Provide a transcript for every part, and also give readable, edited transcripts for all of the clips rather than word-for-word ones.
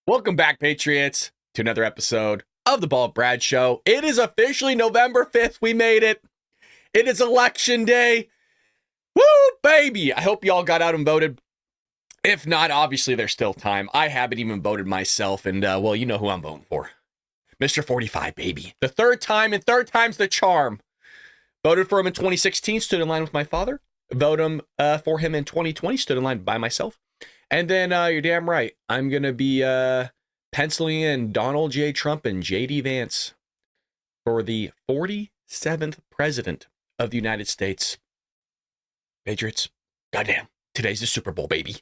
Welcome back, Patriots, to another episode of the Bald Brad Show. It is officially November 5th. We made it. It is election day. Woo, baby. I hope y'all got out and voted. If not, obviously, there's still time. I haven't even voted myself, and, well, you know who I'm voting for. Mr. 45, baby. The third time, and third time's the charm. Voted for him in 2016, stood in line with my father. Voted for him in 2020, stood in line by myself. And then you're damn right. I'm going to be penciling in Donald J. Trump and J.D. Vance for the 47th president of the United States. Patriots, goddamn, today's the Super Bowl, baby.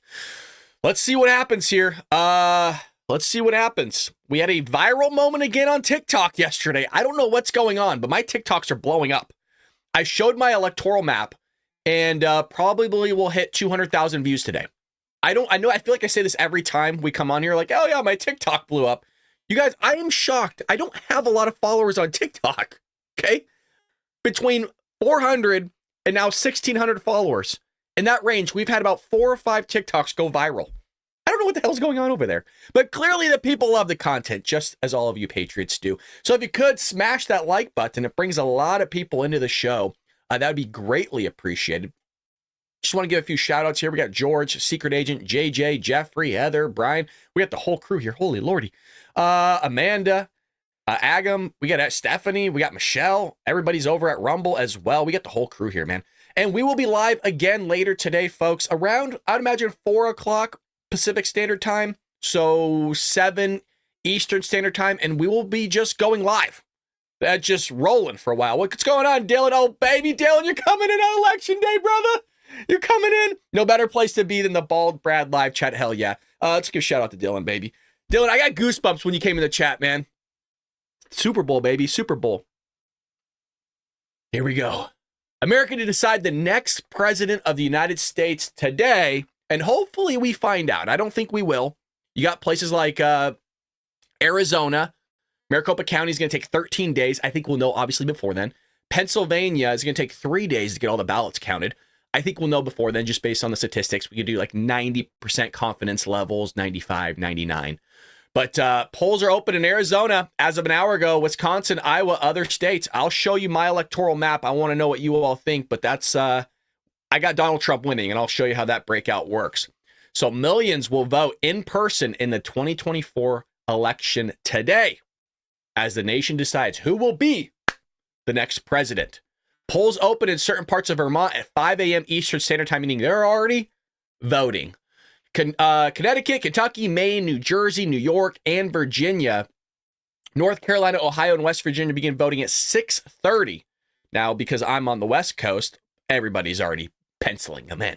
Let's see what happens here. Let's see what happens. We had a viral moment again on TikTok yesterday. I don't know what's going on, but my TikToks are blowing up. I showed my electoral map, and probably will hit 200,000 views today. I feel like I say this every time we come on here, like, oh yeah, my TikTok blew up. You guys, I am shocked. I don't have a lot of followers on TikTok, okay? Between 400 and now 1,600 followers. In that range, we've had about 4 or 5 TikToks go viral. I don't know what the hell's going on over there. But clearly the people love the content, just as all of you Patriots do. So if you could, smash that like button. It brings a lot of people into the show. That would be greatly appreciated. Just want to give a few shout outs here. We got George, Secret Agent, JJ, Jeffrey, Heather, Brian. We got the whole crew here. Holy lordy. Amanda, Agam. We got Stephanie. We got Michelle. Everybody's over at Rumble as well. We got the whole crew here, man. And we will be live again later today, folks, around, I'd imagine, 4 o'clock Pacific Standard Time. So 7 Eastern Standard Time. And we will be just going live. That's just rolling for a while. What's going on, Dylan? Oh, baby, Dylan, you're coming in on Election Day, brother. You're coming in. No better place to be than the Bald Brad live chat. Hell yeah. Let's give a shout out to Dylan, baby. Dylan, I got goosebumps when you came in the chat, man. Super Bowl, baby. Super Bowl. Here we go. America to decide the next president of the United States today. And hopefully we find out. I don't think we will. You got places like Arizona. Maricopa County is going to take 13 days. I think we'll know obviously before then. Pennsylvania is going to take 3 days to get all the ballots counted. I think we'll know before then, just based on the statistics. We could do like 90% confidence levels, 95, 99. But polls are open in Arizona as of an hour ago, Wisconsin, Iowa, other states. I'll show you my electoral map. I want to know what you all think, but that's, I got Donald Trump winning, and I'll show you how that breakout works. So millions will vote in person in the 2024 election today as the nation decides who will be the next president. Polls open in certain parts of Vermont at 5 a.m. Eastern Standard Time, meaning they're already voting. Connecticut, Kentucky, Maine, New Jersey, New York, and Virginia. North Carolina, Ohio, and West Virginia begin voting at 6:30. Now, because I'm on the West Coast, everybody's already penciling them in.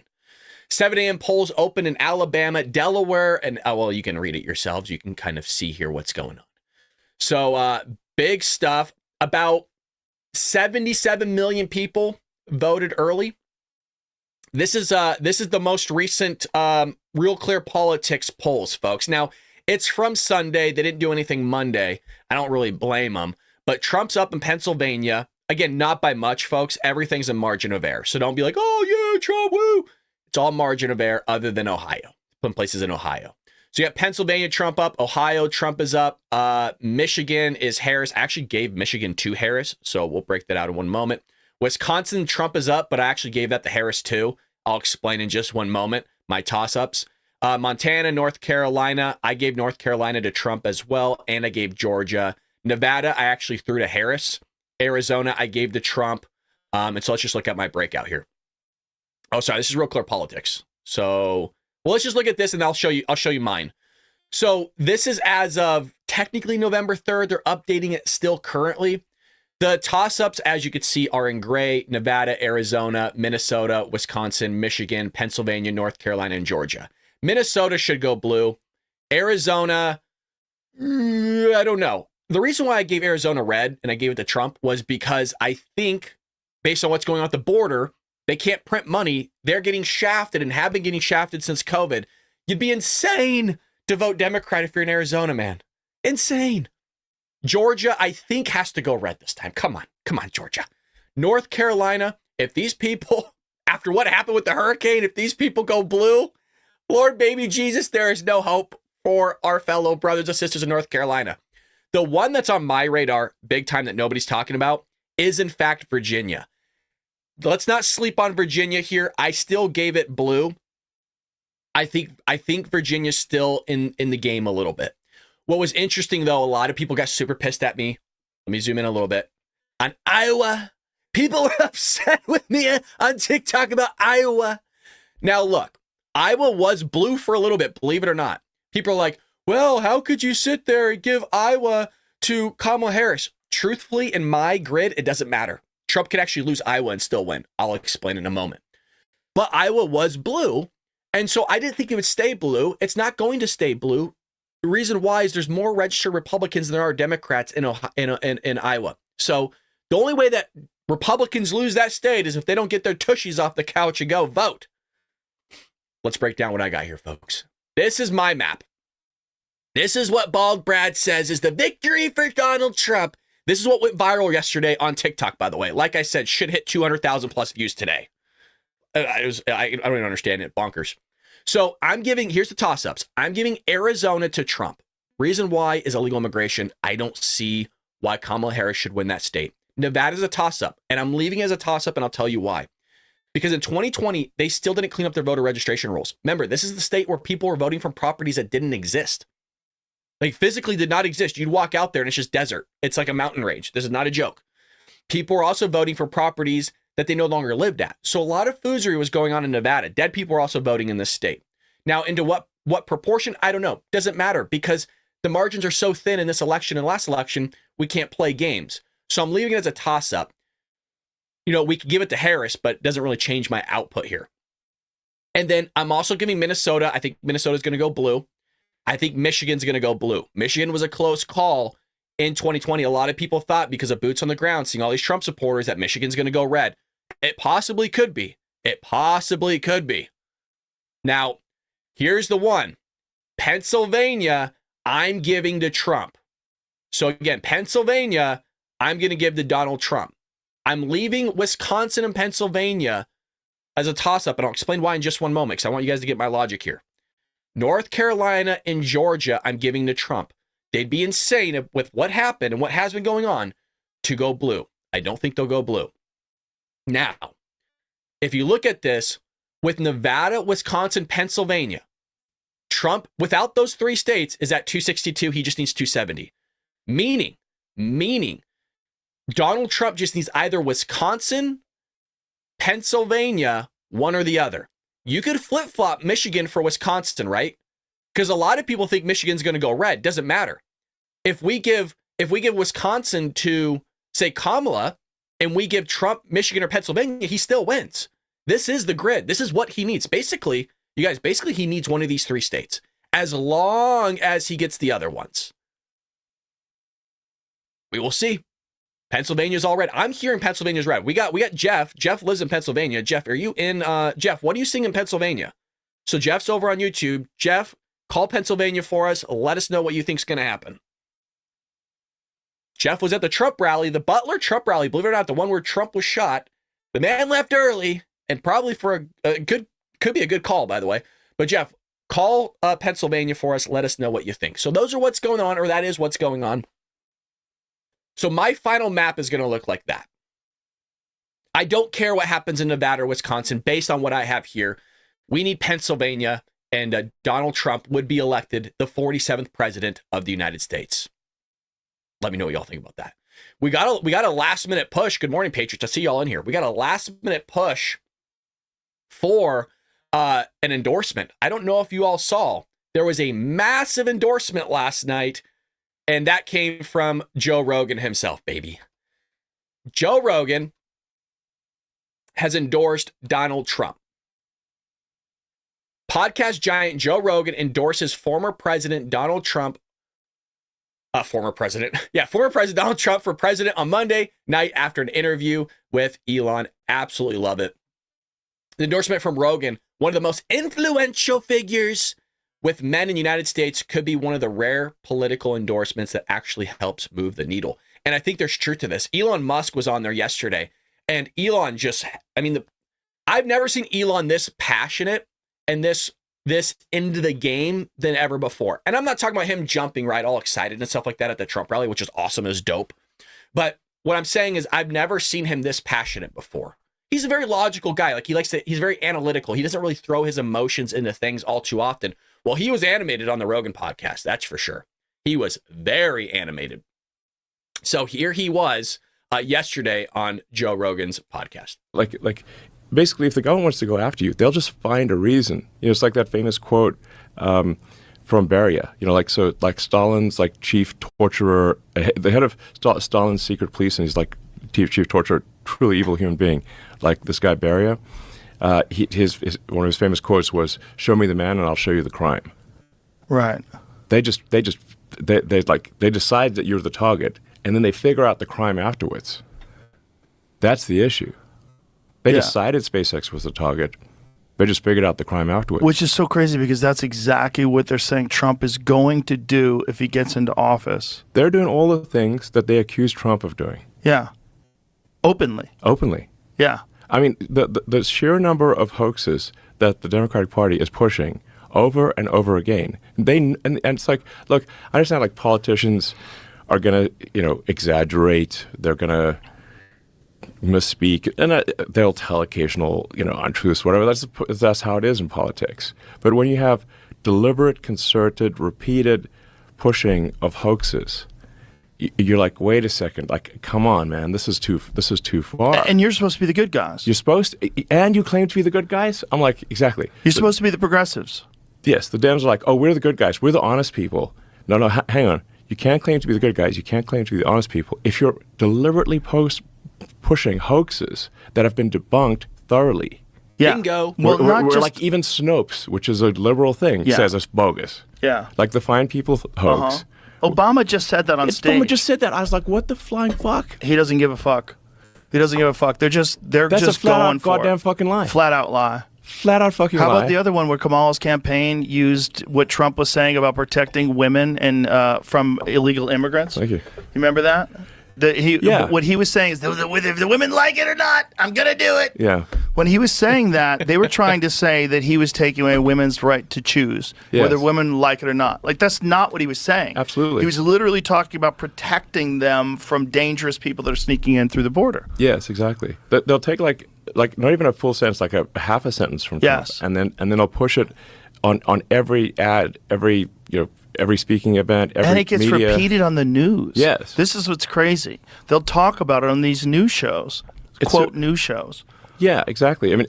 7 a.m. polls open in Alabama, Delaware, and, well, you can read it yourselves. You can kind of see here what's going on. So, big stuff. About 77 million people voted early. This is the most recent Real Clear Politics polls, folks. Now, it's from Sunday. They didn't do anything Monday. I don't really blame them. But Trump's up in Pennsylvania. Again, not by much, folks. Everything's a margin of error. So don't be like, oh, yeah, Trump, woo. It's all margin of error other than Ohio. Some places in Ohio. So you got Pennsylvania, Trump up. Ohio, Trump is up. Michigan is Harris. I actually gave Michigan to Harris, so we'll break that out in one moment. Wisconsin, Trump is up, but I actually gave that to Harris too. I'll explain in just one moment my toss-ups. Montana, North Carolina, I gave North Carolina to Trump as well, and I gave Georgia. Nevada, I actually threw to Harris. Arizona, I gave to Trump. And so let's just look at my breakout here. Oh, sorry, this is Real Clear Politics. So, well, let's just look at this and I'll show you mine. So this is as of technically November 3rd. They're updating it still currently. The toss-ups, as you can see, are in gray: Nevada, Arizona, Minnesota, Wisconsin, Michigan, Pennsylvania, North Carolina, and Georgia. Minnesota should go blue. Arizona, I don't know. The reason why I gave Arizona red and I gave it to Trump was because I think, based on what's going on at the border, they can't print money. They're getting shafted and have been getting shafted since COVID. You'd be insane to vote Democrat if you're in Arizona, man. Insane. Georgia, I think, has to go red this time. Come on, Georgia. North Carolina, if these people, after what happened with the hurricane, if these people go blue, Lord baby Jesus, there is no hope for our fellow brothers and sisters in North Carolina. The one that's on my radar big time that nobody's talking about is, in fact, Virginia. Let's not sleep on Virginia here. I still gave it blue. I think Virginia's still in the game a little bit. What was interesting, though, a lot of people got super pissed at me. Let me zoom in a little bit. On Iowa, people were upset with me on TikTok about Iowa. Now, look, Iowa was blue for a little bit, believe it or not. People are like, well, how could you sit there and give Iowa to Kamala Harris? Truthfully, in my grid, it doesn't matter. Trump could actually lose Iowa and still win. I'll explain in a moment. But Iowa was blue, and so I didn't think it would stay blue. It's not going to stay blue. The reason why is there's more registered Republicans than there are Democrats in Iowa. So the only way that Republicans lose that state is if they don't get their tushies off the couch and go vote. Let's break down what I got here, folks. This is my map. This is what Bald Brad says is the victory for Donald Trump. This is what went viral yesterday on TikTok, by the way. Like I said, should hit 200,000 plus views today. I don't even understand it. Bonkers. So here's the toss-ups. I'm giving Arizona to Trump. Reason why is illegal immigration. I don't see why Kamala Harris should win that state. Nevada's a toss-up, and I'm leaving it as a toss-up, and I'll tell you why. Because in 2020, they still didn't clean up their voter registration rules. Remember, this is the state where people were voting from properties that didn't exist. Like, physically did not exist. You'd walk out there and it's just desert. It's like a mountain range. This is not a joke. People were also voting for properties that they no longer lived at. So a lot of foozery was going on in Nevada. Dead people were also voting in this state. Now, into what proportion? I don't know. Doesn't matter because the margins are so thin in this election and last election, we can't play games. So I'm leaving it as a toss-up. You know, we could give it to Harris, but it doesn't really change my output here. And then I'm also giving Minnesota. I think Minnesota's going to go blue. I think Michigan's going to go blue. Michigan was a close call in 2020. A lot of people thought because of boots on the ground, seeing all these Trump supporters, that Michigan's going to go red. It possibly could be. It possibly could be. Now, here's the one. Pennsylvania, I'm giving to Trump. So again, Pennsylvania, I'm going to give to Donald Trump. I'm leaving Wisconsin and Pennsylvania as a toss-up, and I'll explain why in just one moment because I want you guys to get my logic here. North Carolina and Georgia, I'm giving to Trump. They'd be insane with what happened and what has been going on to go blue. I don't think they'll go blue. Now, if you look at this, with Nevada, Wisconsin, Pennsylvania, Trump, without those three states, is at 262. He just needs 270. Meaning, Donald Trump just needs either Wisconsin, Pennsylvania, one or the other. You could flip-flop Michigan for Wisconsin, right? Because a lot of people think Michigan's going to go red. Doesn't matter. If we give Wisconsin to, say, Kamala, and we give Trump Michigan or Pennsylvania, he still wins. This is the grid. This is what he needs. Basically, you guys, he needs one of these three states, as long as he gets the other ones. We will see. Pennsylvania's all red. I'm hearing Pennsylvania's red. We got Jeff. Jeff lives in Pennsylvania. Jeff, are you in? Jeff, what are you seeing in Pennsylvania? So Jeff's over on YouTube. Jeff, call Pennsylvania for us. Let us know what you think's going to happen. Jeff was at the Trump rally, the Butler Trump rally. Believe it or not, the one where Trump was shot. The man left early, and probably for a good, could be a good call, by the way. But Jeff, call Pennsylvania for us. Let us know what you think. So those are what's going on, or that is what's going on. So my final map is going to look like that. I don't care what happens in Nevada or Wisconsin based on what I have here. We need Pennsylvania, and Donald Trump would be elected the 47th president of the United States. Let me know what y'all think about that. We got a last minute push. Good morning, Patriots. I see y'all in here. We got a last minute push for an endorsement. I don't know if you all saw. There was a massive endorsement last night. And that came from Joe Rogan himself, baby. Joe Rogan has endorsed Donald Trump. Podcast giant Joe Rogan endorses former President Donald Trump. Former President Donald Trump for president on Monday night after an interview with Elon. Absolutely love it. The endorsement from Rogan, one of the most influential figures with men in the United States, could be one of the rare political endorsements that actually helps move the needle. And I think there's truth to this. Elon Musk was on there yesterday, and Elon I've never seen Elon this passionate and this this into the game than ever before. And I'm not talking about him jumping, right, all excited and stuff like that at the Trump rally, which is awesome, is dope. But what I'm saying is I've never seen him this passionate before. He's a very logical guy. Like, he's very analytical. He doesn't really throw his emotions into things all too often. Well, he was animated on the Rogan podcast, that's for sure. He was very animated. So here he was yesterday on Joe Rogan's podcast. Like, basically, if the government wants to go after you, they'll just find a reason. It's like that famous quote from Beria. Like Stalin's like chief torturer, the head of Stalin's secret police, and he's like chief torturer, truly evil human being, like this guy Beria. His one of his famous quotes was, "Show me the man, and I'll show you the crime." Right. They decide that you're the target, and then they figure out the crime afterwards. That's the issue. They decided SpaceX was the target. They just figured out the crime afterwards. Which is so crazy because that's exactly what they're saying Trump is going to do if he gets into office. They're doing all the things that they accuse Trump of doing. Yeah. Openly. Yeah. I mean, the sheer number of hoaxes that the Democratic Party is pushing over and over again. And it's like, look, I understand like politicians are going to, exaggerate. They're going to misspeak, and they'll tell occasional, untruths, whatever. That's how it is in politics. But when you have deliberate, concerted, repeated pushing of hoaxes, you're like, wait a second, like, come on, man, this is too far. And you're supposed to be the good guys. You're supposed to, and you claim to be the good guys? I'm like, exactly. You're supposed to be the progressives. Yes, the Dems are like, oh, we're the good guys. We're the honest people. No, hang on. You can't claim to be the good guys. You can't claim to be the honest people if you're deliberately pushing hoaxes that have been debunked thoroughly. Yeah. Bingo. Well, we're like, even Snopes, which is a liberal thing, says it's bogus. Yeah. Like the Fine People hoax. Obama just said that on stage. Obama just said that. I was like, what the flying fuck? He doesn't give a fuck. They're just That's a flat going out for goddamn it. fucking lie. Flat out lie. Flat out fucking lie. How about the other one where Kamala's campaign used what Trump was saying about protecting women and from illegal immigrants? Thank you. You remember that? What he was saying is, if the women like it or not, I'm going to do it. Yeah. When he was saying that, they were trying to say that he was taking away women's right to choose whether women like it or not. Like, that's not what he was saying. Absolutely. He was literally talking about protecting them from dangerous people that are sneaking in through the border. Yes, exactly. They'll take like not even a full sentence, like a half a sentence from Trump, and then they'll push it on every ad, every speaking event, every and it gets media. repeated on the news. Yes. This is what's crazy. They'll talk about it on these news shows, news shows. Yeah, exactly. I mean,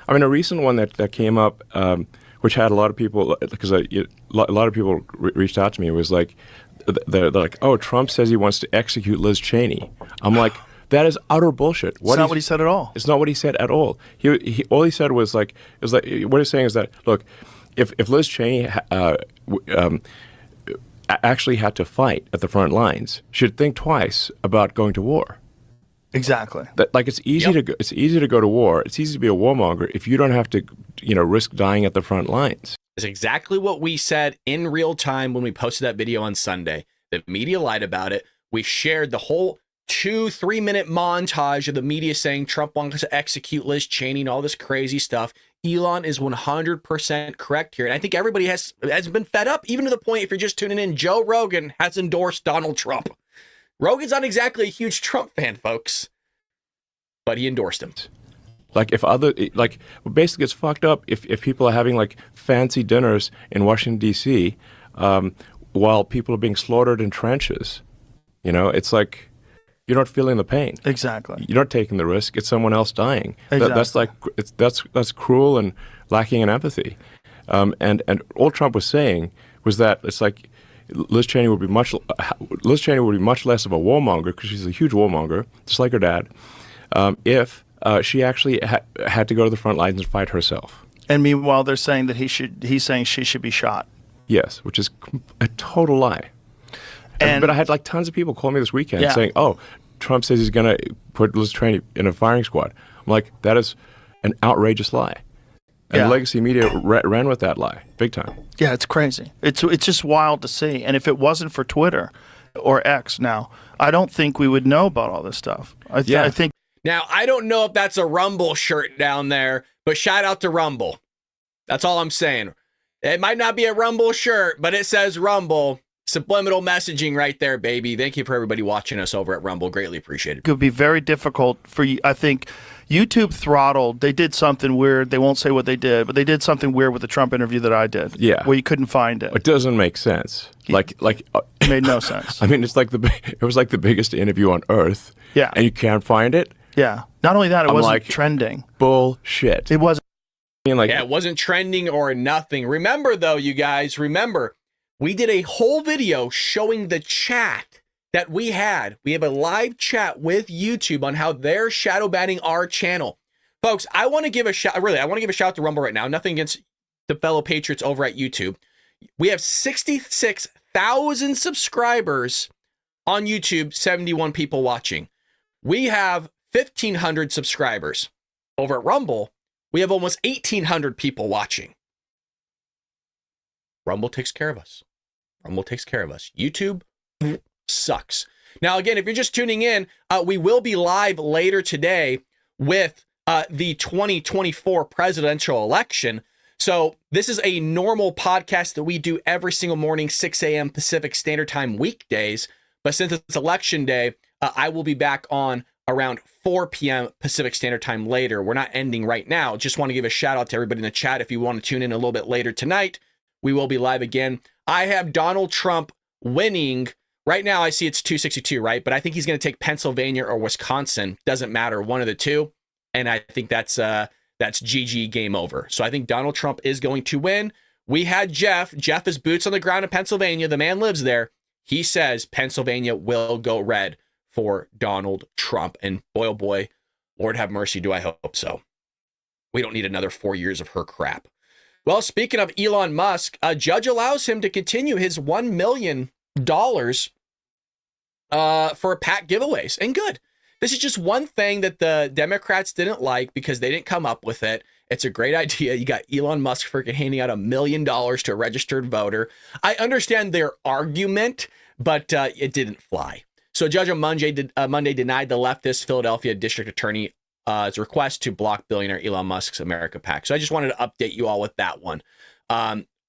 a recent one that came up, which had a lot of people, because a lot of people reached out to me, was like, they're like, oh, Trump says he wants to execute Liz Cheney. I'm like, that is utter bullshit. It's not what he said at all. It's not what he said at all. All he said was like, what he's saying is that, look, if Liz Cheney actually had to fight at the front lines, she'd think twice about going to war. Exactly. It's easy to go to war. It's easy to be a warmonger if you don't have to, risk dying at the front lines. It's exactly what we said in real time when we posted that video on Sunday. The media lied about it. We shared the whole 2-3 minute montage of the media saying Trump wants to execute Liz Cheney and all this crazy stuff. Elon is 100% correct here. And I think everybody has been fed up, even to the point, if you're just tuning in, Joe Rogan has endorsed Donald Trump. Rogan's not exactly a huge Trump fan, folks, but he endorsed him. Basically it's fucked up if people are having like fancy dinners in Washington, D.C., while people are being slaughtered in trenches. It's like, you're not feeling the pain. Exactly. You're not taking the risk. It's someone else dying. Exactly. That's cruel and lacking in empathy. And all Trump was saying was that it's like Liz Cheney would be much less of a warmonger, because she's a huge warmonger, just like her dad, if she actually had to go to the front lines and fight herself. And meanwhile, they're saying that he's saying she should be shot. Yes, which is a total lie. But I had like tons of people call me this weekend saying, oh, Trump says he's going to put Liz Cheney in a firing squad. I'm like, that is an outrageous lie. And legacy media ran with that lie, big time. Yeah, it's crazy. It's just wild to see. And if it wasn't for Twitter or X now, I don't think we would know about all this stuff. I think. Now, I don't know if that's a Rumble shirt down there, but shout out to Rumble. That's all I'm saying. It might not be a Rumble shirt, but it says Rumble. Subliminal messaging right there, baby. Thank you for everybody watching us over at Rumble. Greatly appreciated. It could be very difficult for you. I think YouTube throttled. They did something weird. They won't say what they did, but they did something weird with the Trump interview that I did. Yeah. Where you couldn't find it. It doesn't make sense. It made no sense. I mean, it was like the biggest interview on earth. Yeah. And you can't find it? Yeah. Not only that, it I'm wasn't like, trending. Bullshit. It wasn't. I mean, Yeah, it wasn't trending or nothing. Remember, though, you guys, we did a whole video showing the chat that we had. We have a live chat with YouTube on how they're shadow banning our channel. Folks, I want to give a shout, really, I want to give a shout out to Rumble right now. Nothing against the fellow Patriots over at YouTube. We have 66,000 subscribers on YouTube, 71 people watching. We have 1,500 subscribers. Over at Rumble, we have almost 1,800 people watching. Rumble takes care of us. Rumble takes care of us. YouTube sucks. Now, again, if you're just tuning in, we will be live later today with the 2024 presidential election. So this is a normal podcast that we do every single morning, 6 a.m. Pacific Standard Time weekdays. But since it's election day, I will be back on around 4 p.m. Pacific Standard Time later. We're not ending right now. Just want to give a shout out to everybody in the chat. If you want to tune in a little bit later tonight, we will be live again. I have Donald Trump winning. Right now, I see it's 262, right? But I think he's going to take Pennsylvania or Wisconsin. Doesn't matter, one of the two. And I think that's GG, game over. So I think Donald Trump is going to win. We had Jeff. Jeff is boots on the ground in Pennsylvania. The man lives there. He says Pennsylvania will go red for Donald Trump. And boy, oh boy, Lord have mercy, do I hope so. We don't need another 4 years of her crap. Well, speaking of Elon Musk, a judge allows him to continue his $1 million for PAC giveaways. And good. This is just one thing that the Democrats didn't like because they didn't come up with it. It's a great idea. You got Elon Musk freaking handing out $1 million to a registered voter. I understand their argument, but it didn't fly. So a judge on Monday denied the leftist Philadelphia district attorney's request to block billionaire Elon Musk's America PAC. So I just wanted to update you all with that one.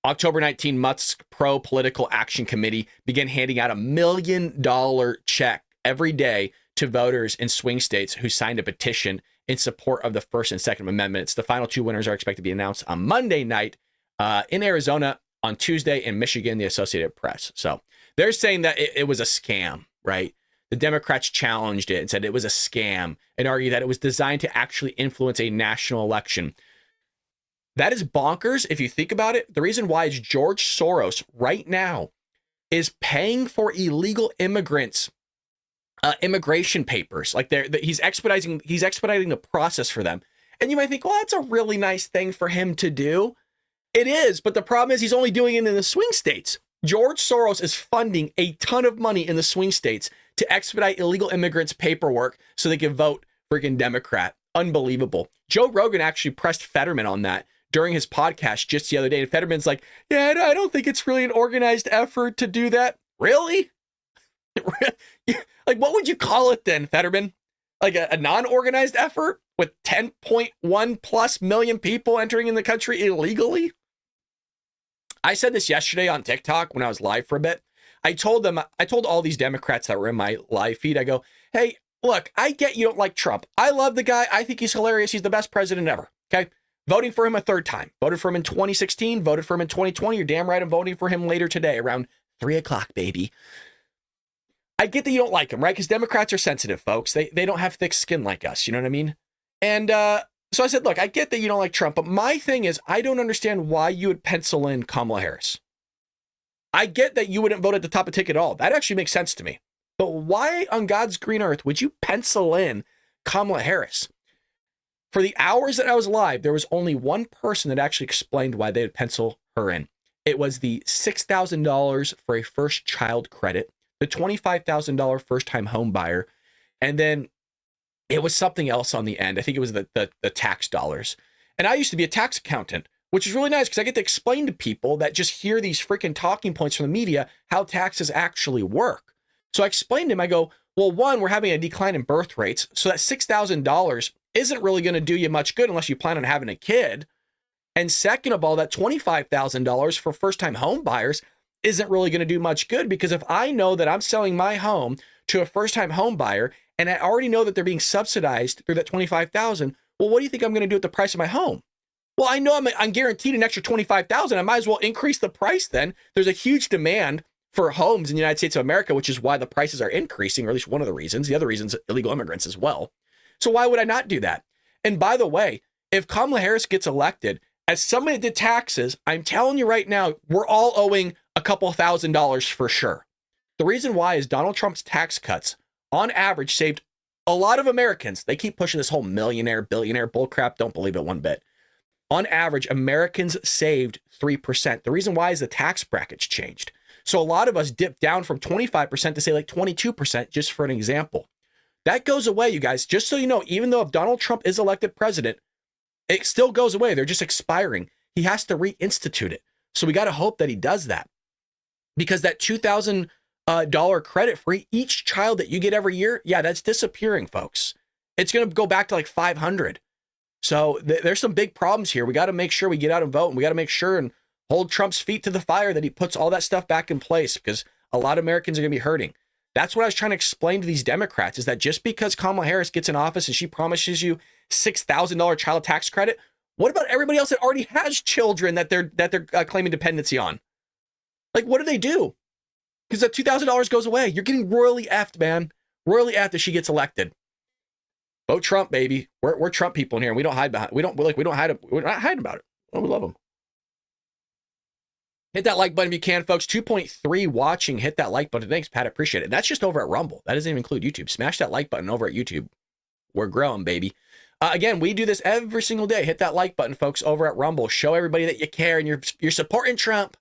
October 19, Musk Pro Political Action Committee began handing out $1 million check every day to voters in swing states who signed a petition in support of the First and Second Amendments. The final two winners are expected to be announced on Monday night in Arizona, on Tuesday in Michigan, the Associated Press. So they're saying that it was a scam, right? The Democrats challenged it and said it was a scam and argued that it was designed to actually influence a national election. That is bonkers if you think about it. The reason why is George Soros right now is paying for illegal immigrants immigration papers. Like he's expediting the process for them. And you might think, well, that's a really nice thing for him to do. It is, but the problem is he's only doing it in the swing states. George Soros is funding a ton of money in the swing states to expedite illegal immigrants' paperwork so they can vote freaking Democrat. Unbelievable. Joe Rogan actually pressed Fetterman on that during his podcast just the other day. And Fetterman's like, yeah, I don't think it's really an organized effort to do that. Really? Like, what would you call it then, Fetterman? Like a non-organized effort with 10.1 plus million people entering in the country illegally? I said this yesterday on TikTok when I was live for a bit. I told all these Democrats that were in my live feed, I go, hey, look, I get you don't like Trump. I love the guy. I think he's hilarious. He's the best president ever. Okay. Voting for him a third time. Voted for him in 2016. Voted for him in 2020. You're damn right I'm voting for him later today around 3 o'clock, baby. I get that you don't like him, right? Because Democrats are sensitive, folks. They don't have thick skin like us. You know what I mean? And so I said, look, I get that you don't like Trump, but my thing is I don't understand why you would pencil in Kamala Harris. I get that you wouldn't vote at the top of the ticket at all. That actually makes sense to me. But why on God's green earth would you pencil in Kamala Harris? For the hours that I was live, there was only one person that actually explained why they would pencil her in. It was the $6,000 for a first child credit, the $25,000 first-time home buyer, and then it was something else on the end. I think it was the tax dollars. And I used to be a tax accountant, which is really nice because I get to explain to people that just hear these freaking talking points from the media how taxes actually work. So I explained to him, I go, well, one, we're having a decline in birth rates, so that $6,000 isn't really going to do you much good unless you plan on having a kid. And second of all, that $25,000 for first-time home buyers isn't really going to do much good, because if I know that I'm selling my home to a first-time home buyer and I already know that they're being subsidized through that $25,000, well, what do you think I'm going to do with the price of my home? Well, I know I'm guaranteed an extra $25,000. I might as well increase the price then. There's a huge demand for homes in the United States of America, which is why the prices are increasing, or at least one of the reasons. The other reasons, illegal immigrants as well. So why would I not do that? And by the way, if Kamala Harris gets elected, as somebody that did taxes, I'm telling you right now, we're all owing a couple $1,000s for sure. The reason why is Donald Trump's tax cuts, on average, saved a lot of Americans. They keep pushing this whole millionaire, billionaire bullcrap. Don't believe it one bit. On average, Americans saved 3%. The reason why is the tax brackets changed. So a lot of us dipped down from 25% to say like 22%, just for an example. That goes away, you guys. Just so you know, even though if Donald Trump is elected president, it still goes away. They're just expiring. He has to reinstitute it. So we got to hope that he does that, because that $2,000 credit for each child that you get every year, yeah, that's disappearing, folks. It's going to go back to like 500. So there's some big problems here. We got to make sure we get out and vote, and we got to make sure and hold Trump's feet to the fire that he puts all that stuff back in place, because a lot of Americans are going to be hurting. That's what I was trying to explain to these Democrats, is that just because Kamala Harris gets in office and she promises you $6,000 child tax credit, what about everybody else that already has children that they're claiming dependency on? Like, what do they do? Because that $2,000 goes away. You're getting royally effed, man. Royally effed if she gets elected. Vote Trump, baby. We're Trump people in here, and we don't hide behind. We're not hiding about it. Oh, we love them. Hit that like button if you can, folks. 2.3 watching. Hit that like button. Thanks, Pat. Appreciate it. That's just over at Rumble. That doesn't even include YouTube. Smash that like button over at YouTube. We're growing, baby. Again, we do this every single day. Hit that like button, folks, over at Rumble. Show everybody that you care and you're supporting Trump.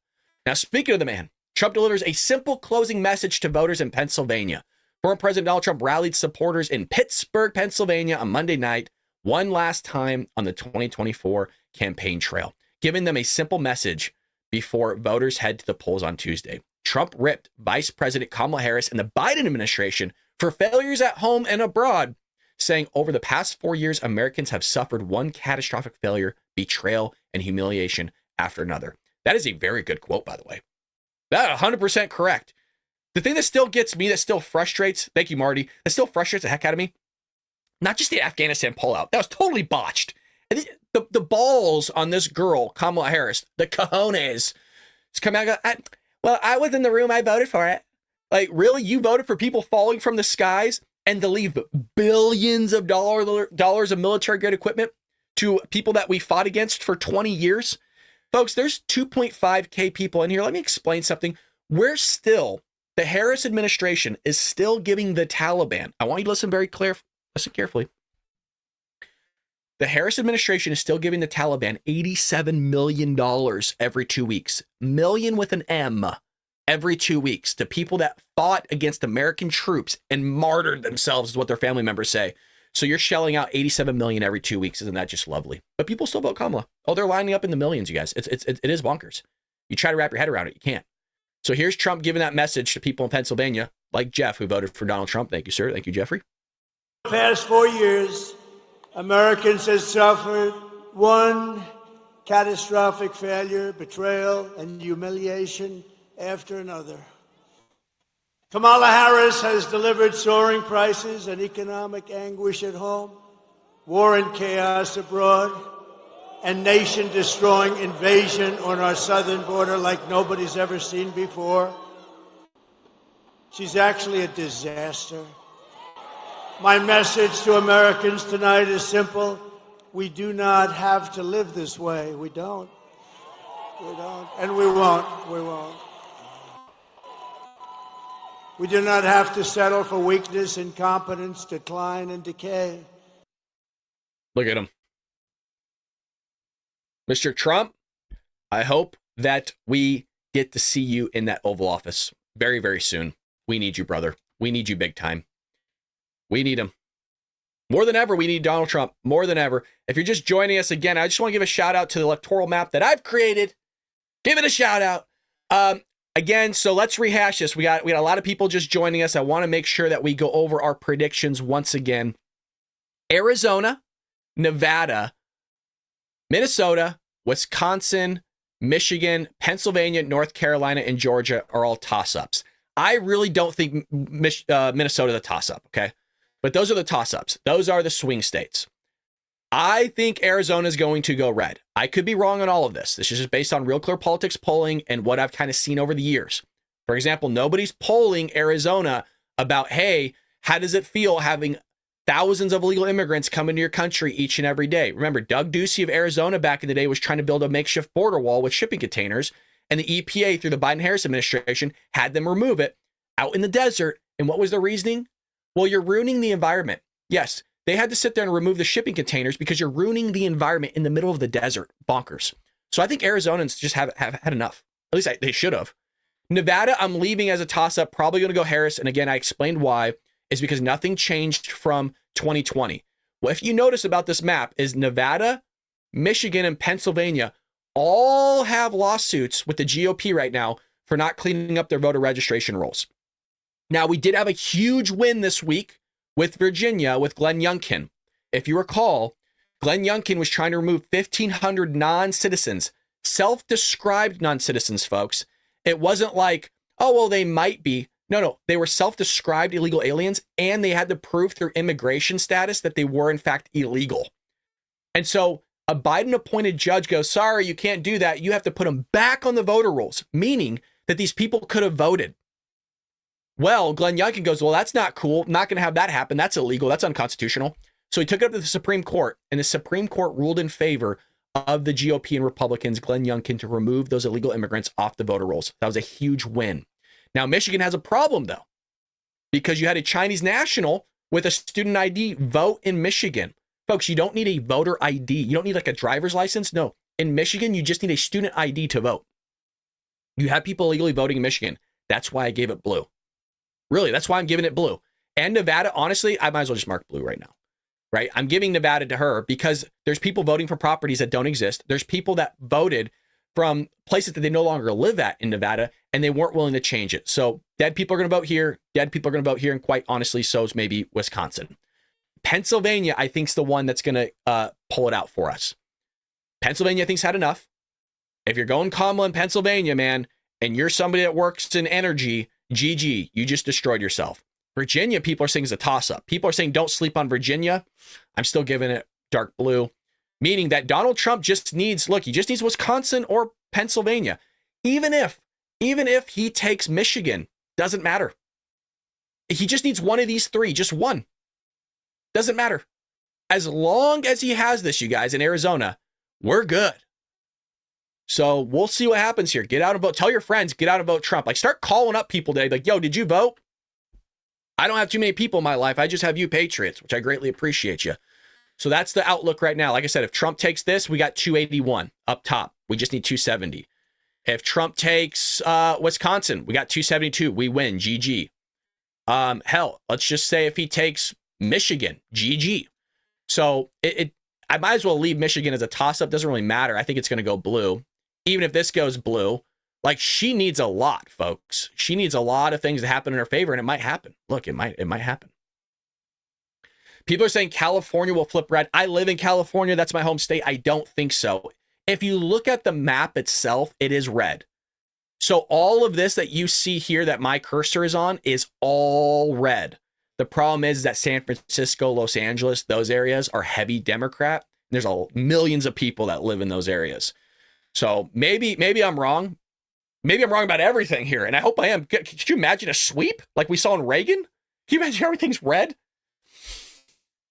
Now, speaking of the man, Trump delivers a simple closing message to voters in Pennsylvania. Former President Donald Trump rallied supporters in Pittsburgh, Pennsylvania on Monday night, one last time on the 2024 campaign trail, giving them a simple message before voters head to the polls on Tuesday. Trump ripped Vice President Kamala Harris and the Biden administration for failures at home and abroad, saying over the past 4 years, Americans have suffered one catastrophic failure, betrayal, and humiliation after another. That is a very good quote, by the way. That 100% correct. The thing that still gets me, that still frustrates, thank you, Marty, that still frustrates the heck out of me, not just the Afghanistan pullout. That was totally botched. And the balls on this girl, Kamala Harris, the cojones, is coming out and go, I was in the room, I voted for it. Like, really? You voted for people falling from the skies and to leave billions of dollars of military-grade equipment to people that we fought against for 20 years? Folks, there's 2.5K people in here. Let me explain something. The Harris administration is still giving the Taliban, I want you to listen carefully. The Harris administration is still giving the Taliban $87 million every 2 weeks. Million with an M every 2 weeks to people that fought against American troops and martyred themselves, is what their family members say. So you're shelling out $87 million every 2 weeks. Isn't that just lovely? But people still vote Kamala. Oh, they're lining up in the millions, you guys. It is bonkers. You try to wrap your head around it, you can't. So here's Trump giving that message to people in Pennsylvania, like Jeff, who voted for Donald Trump. Thank you, sir. Thank you, Jeffrey. The past 4 years, Americans have suffered one catastrophic failure, betrayal, and humiliation after another. Kamala Harris has delivered soaring prices and economic anguish at home, war and chaos abroad, and nation-destroying invasion on our southern border like nobody's ever seen before. She's actually a disaster. My message to Americans tonight is simple. We do not have to live this way. We don't. We don't. And we won't. We won't. We do not have to settle for weakness, incompetence, decline, and decay. Look at him. Mr. Trump, I hope that we get to see you in that Oval Office very, very soon. We need you, brother. We need you big time. We need him. More than ever, we need Donald Trump. More than ever. If you're just joining us again, I just want to give a shout out to the electoral map that I've created. Give it a shout out. Again, so let's rehash this. We got a lot of people just joining us. I want to make sure that we go over our predictions once again. Arizona, Nevada, Minnesota, Wisconsin, Michigan, Pennsylvania, North Carolina, and Georgia are all toss-ups. I really don't think Minnesota is a toss-up, okay? But those are the toss-ups. Those are the swing states. I think Arizona is going to go red. I could be wrong on all of this. This is just based on Real Clear Politics polling and what I've kind of seen over the years. For example, nobody's polling Arizona about, hey, how does it feel having thousands of illegal immigrants come into your country each and every day? Remember, Doug Ducey of Arizona back in the day was trying to build a makeshift border wall with shipping containers, and the EPA, through the Biden-Harris administration, had them remove it out in the desert. And what was the reasoning? Well, you're ruining the environment. Yes, they had to sit there and remove the shipping containers because you're ruining the environment in the middle of the desert. Bonkers. So I think Arizonans just have had enough. At least they should have. Nevada, I'm leaving as a toss-up. Probably going to go Harris. And again, I explained why. Is because nothing changed from 2020. What if you notice about this map is Nevada, Michigan, and Pennsylvania all have lawsuits with the GOP right now for not cleaning up their voter registration rolls. Now, we did have a huge win this week with Virginia with Glenn Youngkin. If you recall, Glenn Youngkin was trying to remove 1,500 non-citizens, self-described non-citizens, folks. It wasn't like, oh, well, they might be. No, they were self-described illegal aliens, and they had to prove through immigration status that they were, in fact, illegal. And so a Biden-appointed judge goes, sorry, you can't do that. You have to put them back on the voter rolls, meaning that these people could have voted. Well, Glenn Youngkin goes, well, that's not cool. I'm not going to have that happen. That's illegal. That's unconstitutional. So he took it up to the Supreme Court, and the Supreme Court ruled in favor of the GOP and Republicans, Glenn Youngkin, to remove those illegal immigrants off the voter rolls. That was a huge win. Now, Michigan has a problem, though, because you had a Chinese national with a student ID vote in Michigan. Folks, you don't need a voter ID. You don't need like a driver's license. No, in Michigan, you just need a student ID to vote. You have people illegally voting in Michigan. That's why I gave it blue. Really, that's why I'm giving it blue. And Nevada, honestly, I might as well just mark blue right now, right? I'm giving Nevada to her because there's people voting for properties that don't exist. There's people that voted from places that they no longer live at in Nevada, and they weren't willing to change it. So dead people are going to vote here. Dead people are going to vote here. And quite honestly, so is maybe Wisconsin. Pennsylvania, I think, is the one that's going to pull it out for us. Pennsylvania, I think's had enough. If you're going Kamala in Pennsylvania, man, and you're somebody that works in energy, GG, you just destroyed yourself. Virginia, people are saying is a toss-up. People are saying don't sleep on Virginia. I'm still giving it dark blue, meaning that Donald Trump just needs, he just needs Wisconsin or Pennsylvania. Even if he takes Michigan, doesn't matter. He just needs one of these three, just one. Doesn't matter. As long as he has this, you guys, in Arizona, we're good. So we'll see what happens here. Get out and vote. Tell your friends, get out and vote Trump. Like, start calling up people today. Like, yo, did you vote? I don't have too many people in my life. I just have you Patriots, which I greatly appreciate you. So that's the outlook right now. Like I said, if Trump takes this, we got 281 up top. We just need 270. If Trump takes Wisconsin, we got 272. We win. GG. Hell, let's just say if he takes Michigan, GG. So I might as well leave Michigan as a toss-up. Doesn't really matter. I think it's going to go blue. Even if this goes blue, like, she needs a lot, folks. She needs a lot of things to happen in her favor, and it might happen. Look, it might happen. People are saying California will flip red. I live in California. That's my home state. I don't think so. If you look at the map itself, it is red. So all of this that you see here that my cursor is on is all red. The problem is that San Francisco, Los Angeles, those areas are heavy Democrat. There's millions of people that live in those areas. So maybe I'm wrong. Maybe I'm wrong about everything here, and I hope I am. Could you imagine a sweep like we saw in Reagan? Can you imagine everything's red?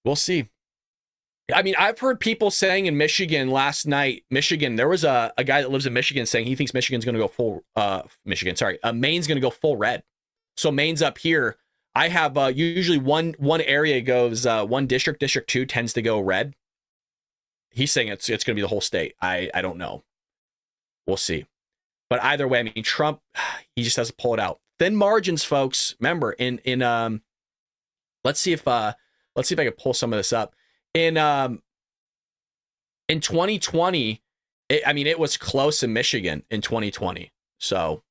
We'll see. I mean, I've heard people saying in Michigan last night, there was a guy that lives in Michigan saying he thinks Michigan's going to go full, Maine's going to go full red. So Maine's up here. I have usually one area goes, one district 2 tends to go red. He's saying it's going to be the whole state. I don't know. We'll see. But either way, I mean, Trump, he just has to pull it out. Thin margins, folks. Remember, in let's see if I can pull some of this up. In 2020, it was close in Michigan in 2020. So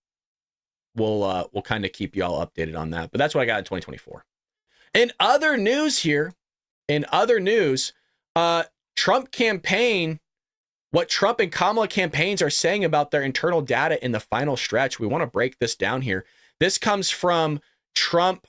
we'll kind of keep you all updated on that. But that's what I got in 2024. In other news, Trump campaign what Trump and Kamala campaigns are saying about their internal data in the final stretch. We want to break this down here. This comes from Trump,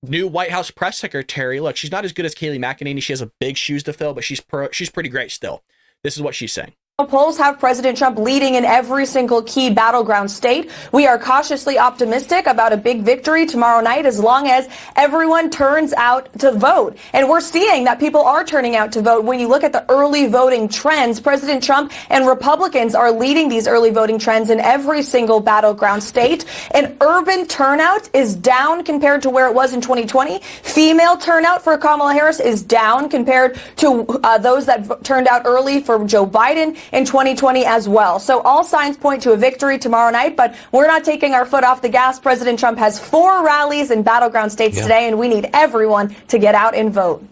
new White House press secretary. Look, she's not as good as Kayleigh McEnany. She has a big shoes to fill, but she's pretty great still. This is what she's saying. Polls have President Trump leading in every single key battleground state. We are cautiously optimistic about a big victory tomorrow night as long as everyone turns out to vote. And we're seeing that people are turning out to vote. When you look at the early voting trends, President Trump and Republicans are leading these early voting trends in every single battleground state. And urban turnout is down compared to where it was in 2020. Female turnout for Kamala Harris is down compared to those that turned out early for Joe Biden in 2020 as well. So all signs point to a victory tomorrow night, but we're not taking our foot off the gas. President Trump has 4 rallies in battleground states today, and we need everyone to get out and vote.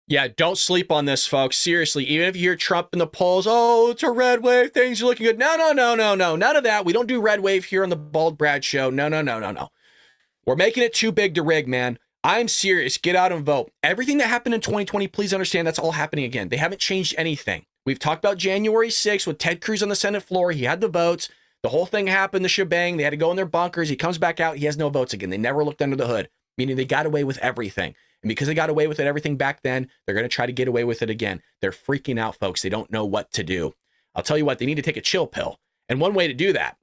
Yeah, don't sleep on this, folks. Seriously, even if you hear Trump in the polls, oh, it's a red wave, things are looking good. No. None of that. We don't do red wave here on the Bald Brad Show. No. We're making it too big to rig, man. I'm serious. Get out and vote. Everything that happened in 2020, please understand that's all happening again. They haven't changed anything. We've talked about January 6th with Ted Cruz on the Senate floor. He had the votes. The whole thing happened, the shebang. They had to go in their bunkers. He comes back out. He has no votes again. They never looked under the hood, meaning they got away with everything. And because they got away with it everything back then, they're going to try to get away with it again. They're freaking out, folks. They don't know what to do. I'll tell you what, they need to take a chill pill. And one way to do that,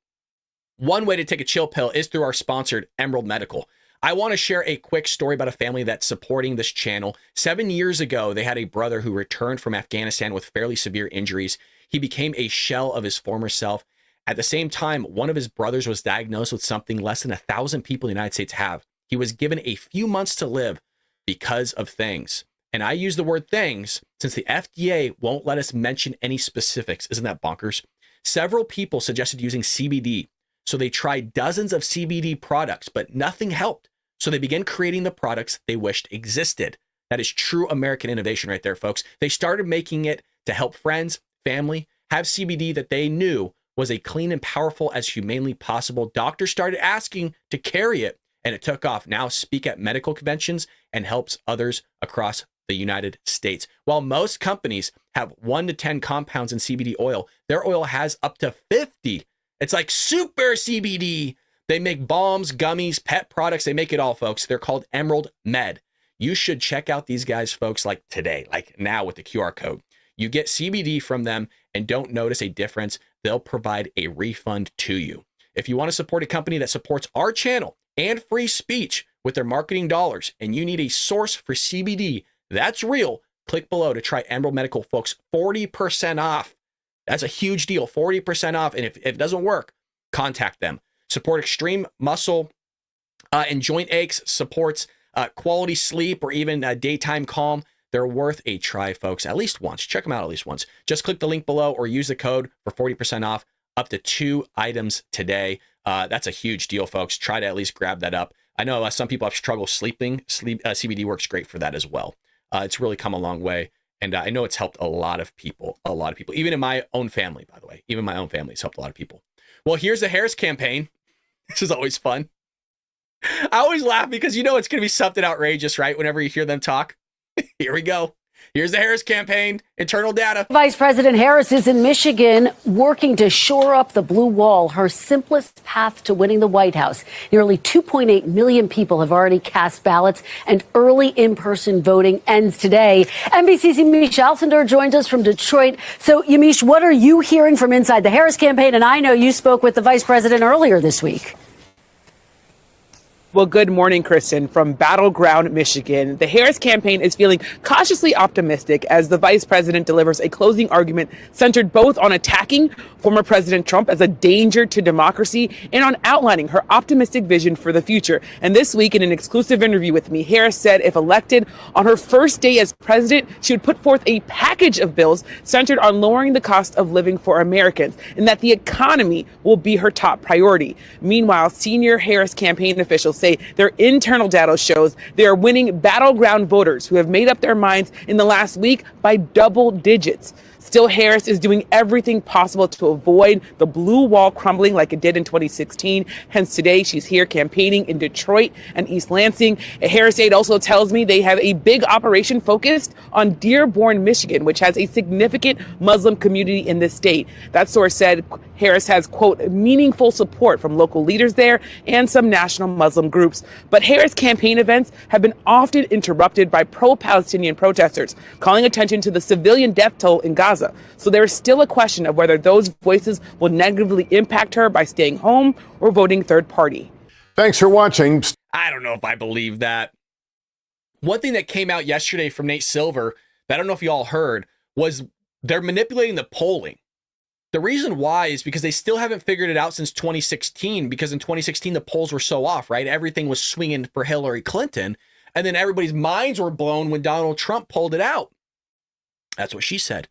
one way to take a chill pill is through our sponsored Emerald Medical. I want to share a quick story about a family that's supporting this channel. 7 years ago, they had a brother who returned from Afghanistan with fairly severe injuries. He became a shell of his former self. At the same time, one of his brothers was diagnosed with something less than 1,000 people in the United States have. He was given a few months to live because of things. And I use the word things since the FDA won't let us mention any specifics. Isn't that bonkers? Several people suggested using CBD. So they tried dozens of CBD products, but nothing helped. So they began creating the products they wished existed. That is true American innovation right there, folks. They started making it to help friends, family, have CBD that they knew was as clean and powerful as humanely possible. Doctors started asking to carry it, and it took off. Now speak at medical conventions and helps others across the United States. While most companies have 1 to 10 compounds in CBD oil, their oil has up to 50. It's like super CBD. They make balms, gummies, pet products. They make it all, folks. They're called Emerald Med. You should check out these guys, folks, like today, like now with the QR code. You get CBD from them and don't notice a difference, they'll provide a refund to you. If you want to support a company that supports our channel and free speech with their marketing dollars, and you need a source for CBD that's real, click below to try Emerald Medical, folks. 40% off. That's a huge deal, 40% off. And if it doesn't work, contact them. Support extreme muscle and joint aches, supports quality sleep or even daytime calm. They're worth a try, folks, at least once. Check them out at least once. Just click the link below or use the code for 40% off up to 2 items today. That's a huge deal, folks. Try to at least grab that up. I know some people have struggled sleeping. CBD works great for that as well. It's really come a long way. And I know it's helped a lot of people, even in my own family, by the way. Even my own family has helped a lot of people. Well, here's the Harris campaign. This is always fun. I always laugh because you know it's going to be something outrageous, right? Whenever you hear them talk. Here we go. Here's the Harris campaign, internal data. Vice President Harris is in Michigan working to shore up the blue wall, her simplest path to winning the White House. Nearly 2.8 million people have already cast ballots, and early in-person voting ends today. NBC's Yamiche Alcindor joins us from Detroit. So, Yamiche, what are you hearing from inside the Harris campaign? And I know you spoke with the vice president earlier this week. Well, good morning, Kristen. From Battleground, Michigan, the Harris campaign is feeling cautiously optimistic as the vice president delivers a closing argument centered both on attacking former President Trump as a danger to democracy and on outlining her optimistic vision for the future. And this week, in an exclusive interview with me, Harris said if elected on her first day as president, she would put forth a package of bills centered on lowering the cost of living for Americans and that the economy will be her top priority. Meanwhile, senior Harris campaign officials say their internal data shows they are winning battleground voters who have made up their minds in the last week by double digits. Still, Harris is doing everything possible to avoid the blue wall crumbling like it did in 2016. Hence, today she's here campaigning in Detroit and East Lansing. A Harris aide also tells me they have a big operation focused on Dearborn, Michigan, which has a significant Muslim community in this state. That source said Harris has, quote, meaningful support from local leaders there and some national Muslim groups. But Harris campaign events have been often interrupted by pro-Palestinian protesters, calling attention to the civilian death toll in Gaza. So there is still a question of whether those voices will negatively impact her by staying home or voting third party. Thanks for watching. I don't know if I believe that. One thing that came out yesterday from Nate Silver that I don't know if you all heard was they're manipulating the polling. The reason why is because they still haven't figured it out since 2016, because in 2016, the polls were so off, right? Everything was swinging for Hillary Clinton. And then everybody's minds were blown when Donald Trump pulled it out. That's what she said.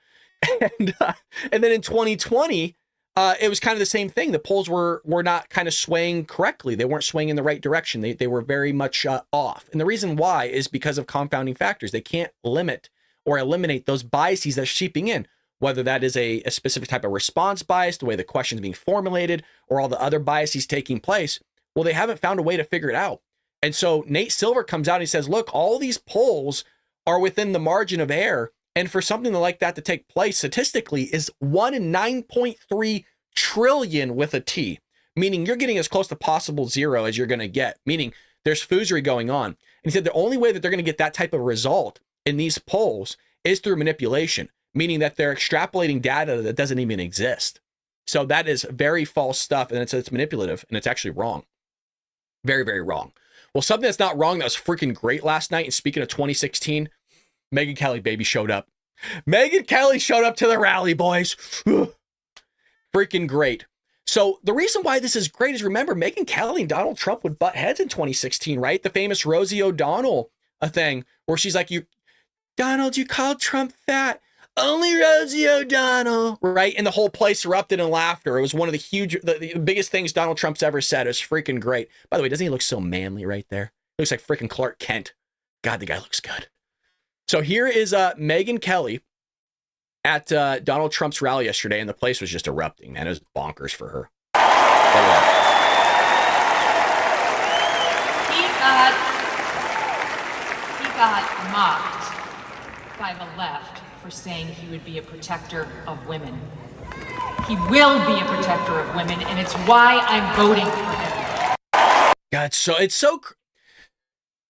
And then in 2020, it was kind of the same thing. The polls were not kind of swaying correctly. They weren't swaying in the right direction. They were very much off. And the reason why is because of confounding factors. They can't limit or eliminate those biases that are seeping in, whether that is a specific type of response bias, the way the question is being formulated, or all the other biases taking place. Well, they haven't found a way to figure it out. And so Nate Silver comes out and he says, look, all these polls are within the margin of error. And for something like that to take place statistically is 1 in 9.3 trillion with a T, meaning you're getting as close to possible zero as you're going to get, meaning there's foolery going on. And he said the only way that they're going to get that type of result in these polls is through manipulation, meaning that they're extrapolating data that doesn't even exist. So that is very false stuff, and it's manipulative, and it's actually wrong. Very, very wrong. Well, something that's not wrong that was freaking great last night, and speaking of 2016, Megyn Kelly, baby, showed up. Megyn Kelly showed up to the rally, boys. Freaking great. So the reason why this is great is, remember, Megyn Kelly and Donald Trump would butt heads in 2016, right? The famous Rosie O'Donnell thing where she's like, Donald, you called Trump fat. Only Rosie O'Donnell, right? And the whole place erupted in laughter. It was one of the biggest things Donald Trump's ever said. It was freaking great. By the way, doesn't he look so manly right there? He looks like freaking Clark Kent. God, the guy looks good. So here is Megyn Kelly at Donald Trump's rally yesterday, and the place was just erupting, man. It was bonkers for her. He got mocked by the left for saying he would be a protector of women. He will be a protector of women, and it's why I'm voting for him. God, it's so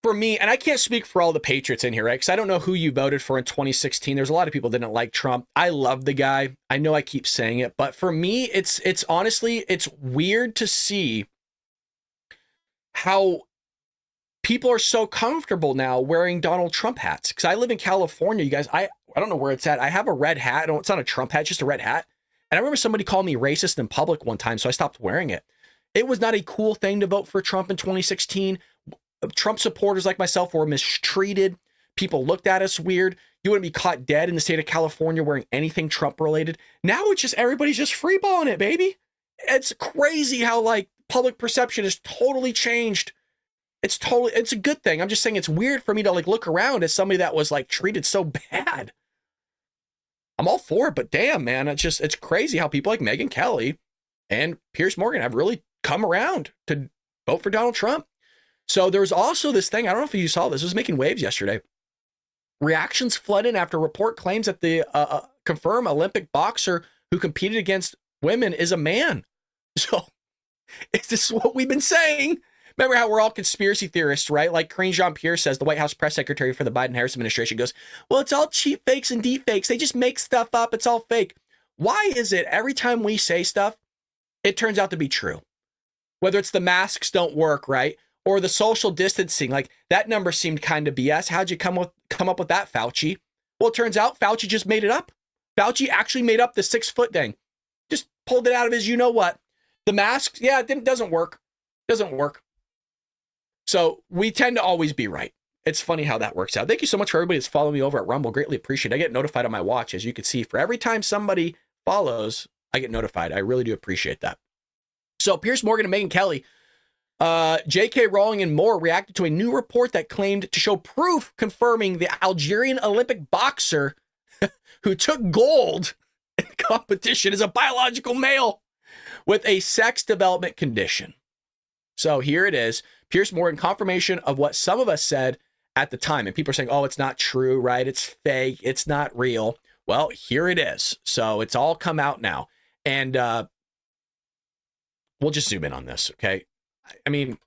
for me, and I can't speak for all the Patriots in here, right? Because I don't know who you voted for in 2016. There's a lot of people that didn't like Trump. I love the guy. I know I keep saying it, but for me, it's honestly, it's weird to see how people are so comfortable now wearing Donald Trump hats. Because I live in California, you guys. I don't know where it's at. I have a red hat. It's not a Trump hat, just a red hat. And I remember somebody called me racist in public one time, so I stopped wearing it. It was not a cool thing to vote for Trump in 2016. Trump supporters like myself were mistreated. People looked at us weird. You wouldn't be caught dead in the state of California wearing anything Trump related. Now it's just everybody's just freeballing it, baby. It's crazy how like public perception has totally changed. It's a good thing. I'm just saying it's weird for me to like look around as somebody that was like treated so bad. I'm all for it, but damn, man, it's crazy how people like Megyn Kelly and Piers Morgan have really come around to vote for Donald Trump. So there was also this thing, I don't know if you saw this, it was making waves yesterday. Reactions flood in after report claims that the confirmed Olympic boxer who competed against women is a man. So is this what we've been saying? Remember how we're all conspiracy theorists, right? Like Karine Jean-Pierre says, the White House press secretary for the Biden-Harris administration goes, well, it's all cheap fakes and deep fakes. They just make stuff up. It's all fake. Why is it every time we say stuff, it turns out to be true? Whether it's the masks don't work, right? Or the social distancing, like that number seemed kind of BS. How'd you come up with that, Fauci? Well, it turns out Fauci just made it up. Fauci actually made up the 6 foot thing. Just pulled it out of his you-know-what. The masks, yeah, it doesn't work. Doesn't work. So we tend to always be right. It's funny how that works out. Thank you so much for everybody that's following me over at Rumble. Greatly appreciate it. I get notified on my watch, as you can see. For every time somebody follows, I get notified. I really do appreciate that. So Piers Morgan and Megyn Kelly, J.K. Rowling and more reacted to a new report that claimed to show proof confirming the Algerian Olympic boxer who took gold in the competition is a biological male with a sex development condition. So here it is. Piers Morgan, confirmation of what some of us said at the time. And people are saying, oh, it's not true, right? It's fake. It's not real. Well, here it is. So it's all come out now. And we'll just zoom in on this, okay? I mean,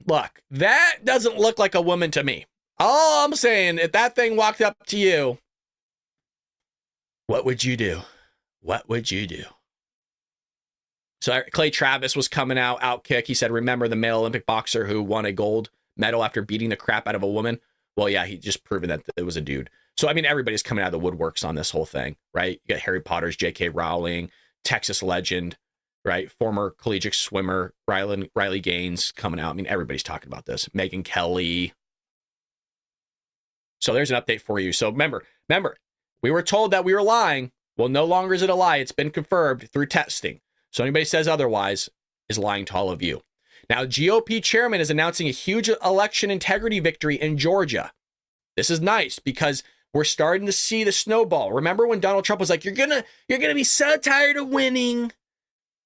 look, that doesn't look like a woman to me. All I'm saying, if that thing walked up to you, what would you do? What would you do? So Clay Travis was coming out, Outkick. He said, remember the male Olympic boxer who won a gold medal after beating the crap out of a woman? Well, yeah, he just proven that it was a dude. So, I mean, everybody's coming out of the woodworks on this whole thing, right? You got Harry Potter's J.K. Rowling, Texas legend, right? Former collegiate swimmer Riley Gaines coming out. I mean, everybody's talking about this. Megyn Kelly. So there's an update for you. So remember, we were told that we were lying. Well, no longer is it a lie. It's been confirmed through testing. So anybody says otherwise is lying to all of you. Now, GOP chairman is announcing a huge election integrity victory in Georgia. This is nice because we're starting to see the snowball. Remember when Donald Trump was like, you're gonna be so tired of winning.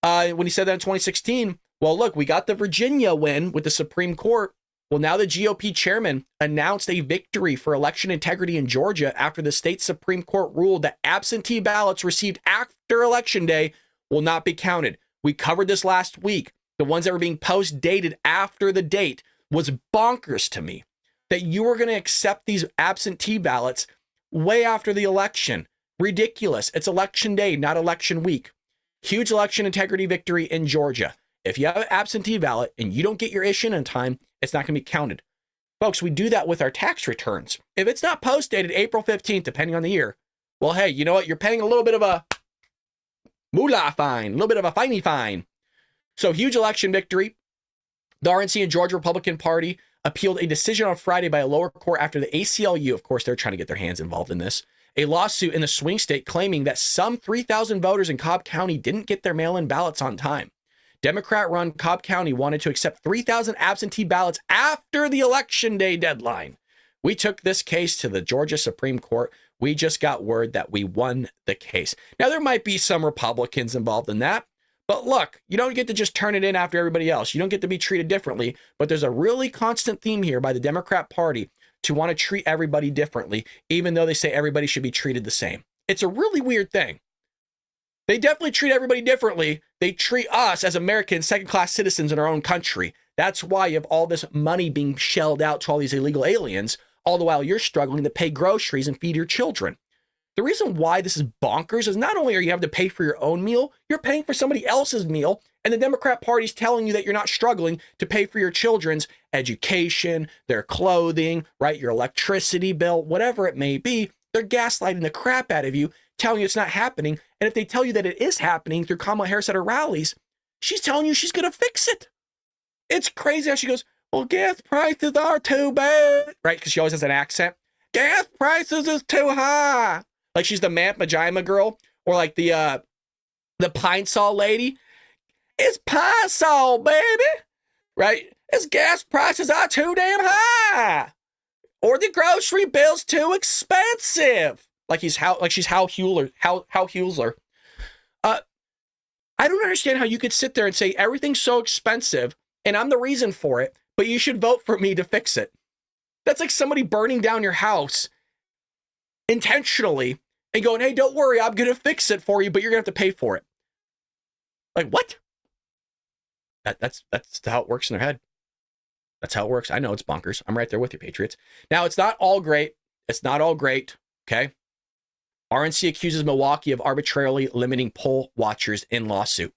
When he said that in 2016, well, look, we got the Virginia win with the Supreme Court. Well, now the GOP chairman announced a victory for election integrity in Georgia after the state Supreme Court ruled that absentee ballots received after Election Day will not be counted. We covered this last week. The ones that were being post-dated after the date was bonkers to me. That you were going to accept these absentee ballots way after the election. Ridiculous. It's Election Day, not election week. Huge election integrity victory in Georgia. If you have an absentee ballot and you don't get your issue in time, it's not going to be counted. Folks, we do that with our tax returns. If it's not post-dated April 15th, depending on the year, well, hey, you know what? You're paying a little bit of a moolah fine, a little bit of a finey fine. So huge election victory. The RNC and Georgia Republican Party appealed a decision on Friday by a lower court after the ACLU, of course, they're trying to get their hands involved in this, a lawsuit in the swing state claiming that some 3,000 voters in Cobb County didn't get their mail-in ballots on time. Democrat-run Cobb County wanted to accept 3,000 absentee ballots after the Election Day deadline. We took this case to the Georgia Supreme Court. We just got word that we won the case. Now, there might be some Republicans involved in that. But look, you don't get to just turn it in after everybody else. You don't get to be treated differently. But there's a really constant theme here by the Democrat Party to want to treat everybody differently, even though they say everybody should be treated the same. It's a really weird thing. They definitely treat everybody differently. They treat us as Americans second-class citizens in our own country. That's why you have all this money being shelled out to all these illegal aliens, all the while you're struggling to pay groceries and feed your children. The reason why this is bonkers is not only are you having to pay for your own meal, you're paying for somebody else's meal, and the Democrat Party's telling you that you're not struggling to pay for your children's education, their clothing, right, your electricity bill, whatever it may be. They're gaslighting the crap out of you, telling you it's not happening, and if they tell you that it is happening through Kamala Harris at her rallies, she's telling you she's going to fix it. It's crazy how she goes, well, gas prices are too bad, right, because she always has an accent. Gas prices is too high. Like she's the Mant Majima girl, or like the Pine Sol lady. It's Pine Sol, baby, right? It's gas prices are too damn high, or the grocery bill's too expensive. Like she's Hal Hewler. I don't understand how you could sit there and say everything's so expensive, and I'm the reason for it, but you should vote for me to fix it. That's like somebody burning down your house intentionally and going, hey, don't worry, I'm going to fix it for you, but you're going to have to pay for it. Like, what? That's how it works in their head. That's how it works. I know it's bonkers. I'm right there with you, Patriots. Now, it's not all great. It's not all great, okay? RNC accuses Milwaukee of arbitrarily limiting poll watchers in lawsuit.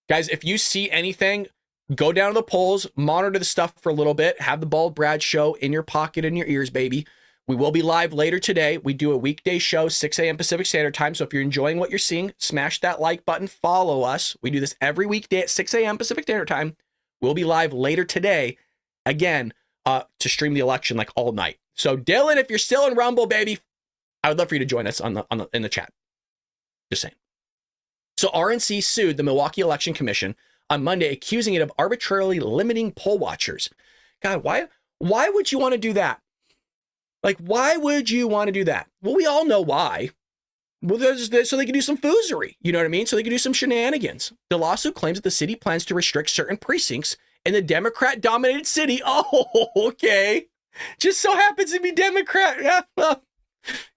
Guys, if you see anything, go down to the polls, monitor the stuff for a little bit, have the Bald Brad show in your pocket and your ears, baby. We will be live later today. We do a weekday show, 6 a.m. Pacific Standard Time. So if you're enjoying what you're seeing, smash that like button, follow us. We do this every weekday at 6 a.m. Pacific Standard Time. We'll be live later today, again, to stream the election like all night. So Dylan, if you're still in Rumble, baby, I would love for you to join us in the chat. Just saying. So RNC sued the Milwaukee Election Commission on Monday, accusing it of arbitrarily limiting poll watchers. God, why would you want to do that? Like, why would you want to do that? Well, we all know why. Well, so they can do some foozery. You know what I mean? So they can do some shenanigans. The lawsuit claims that the city plans to restrict certain precincts in the Democrat-dominated city. Oh, okay. Just so happens to be Democrat. Yeah, well,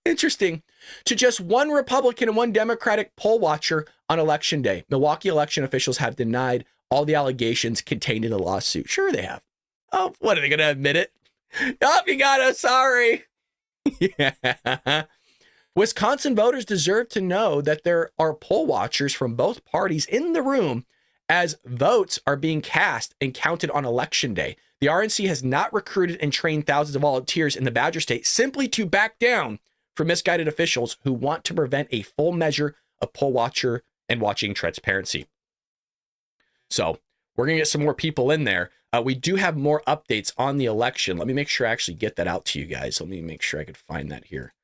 interesting. To just one Republican and one Democratic poll watcher on election day. Milwaukee election officials have denied all the allegations contained in the lawsuit. Sure they have. Oh, what, are they going to admit it? Oh, you got us. Sorry. Yeah. Wisconsin voters deserve to know that there are poll watchers from both parties in the room as votes are being cast and counted on election day. The RNC has not recruited and trained thousands of volunteers in the Badger State simply to back down from misguided officials who want to prevent a full measure of poll watcher and watching transparency. So we're going to get some more people in there. We do have more updates on the election. Let me make sure I actually get that out to you guys. Let me make sure I could find that here.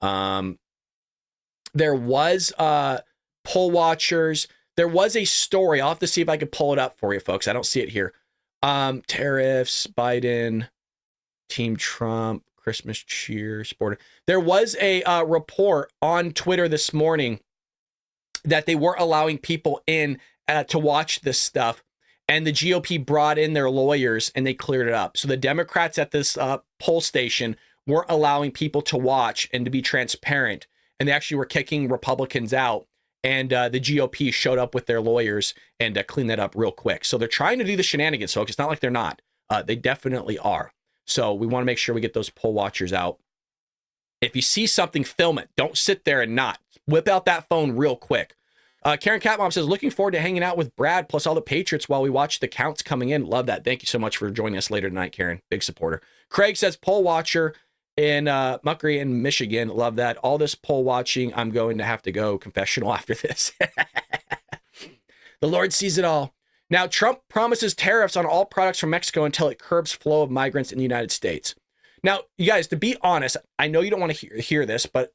There was poll watchers. There was a story. I'll have to see if I can pull it up for you, folks. I don't see it here. Tariffs, Biden, Team Trump, Christmas cheer, sport. There was a report on Twitter this morning that they were allowing people in to watch this stuff. And the GOP brought in their lawyers and they cleared it up. So the Democrats at this poll station weren't allowing people to watch and to be transparent. And they actually were kicking Republicans out. And the GOP showed up with their lawyers and cleaned that up real quick. So they're trying to do the shenanigans, folks. It's not like they're not. They definitely are. So we want to make sure we get those poll watchers out. If you see something, film it. Don't sit there and not. Whip out that phone real quick. Karen Catmom says, looking forward to hanging out with Brad plus all the Patriots while we watch the counts coming in. Love that. Thank you so much for joining us later tonight, Karen. Big supporter. Craig says, poll watcher in Muckery in Michigan. Love that. All this poll watching. I'm going to have to go confessional after this. The Lord sees it all. Now, Trump promises tariffs on all products from Mexico until it curbs flow of migrants in the United States. Now, you guys, to be honest, I know you don't want to hear this, but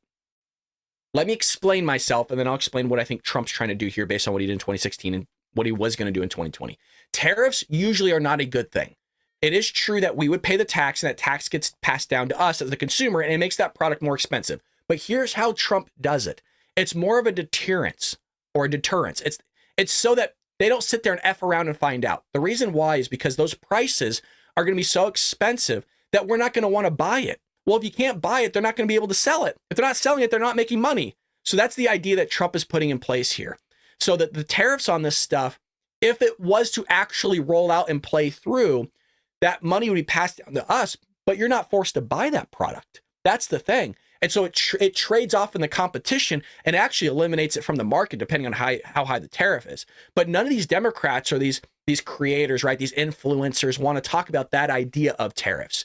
let me explain myself, and then I'll explain what I think Trump's trying to do here based on what he did in 2016 and what he was going to do in 2020. Tariffs usually are not a good thing. It is true that we would pay the tax, and that tax gets passed down to us as the consumer, and it makes that product more expensive. But here's how Trump does it. It's more of a deterrence or a deterrence. It's so that they don't sit there and F around and find out. The reason why is because those prices are going to be so expensive that we're not going to want to buy it. Well, if you can't buy it, they're not going to be able to sell it. If they're not selling it, they're not making money. So that's the idea that Trump is putting in place here. So that the tariffs on this stuff, if it was to actually roll out and play through, that money would be passed down to us, but you're not forced to buy that product. That's the thing. And so it trades off in the competition and actually eliminates it from the market, depending on how high the tariff is. But none of these Democrats or these creators, right, these influencers want to talk about that idea of tariffs.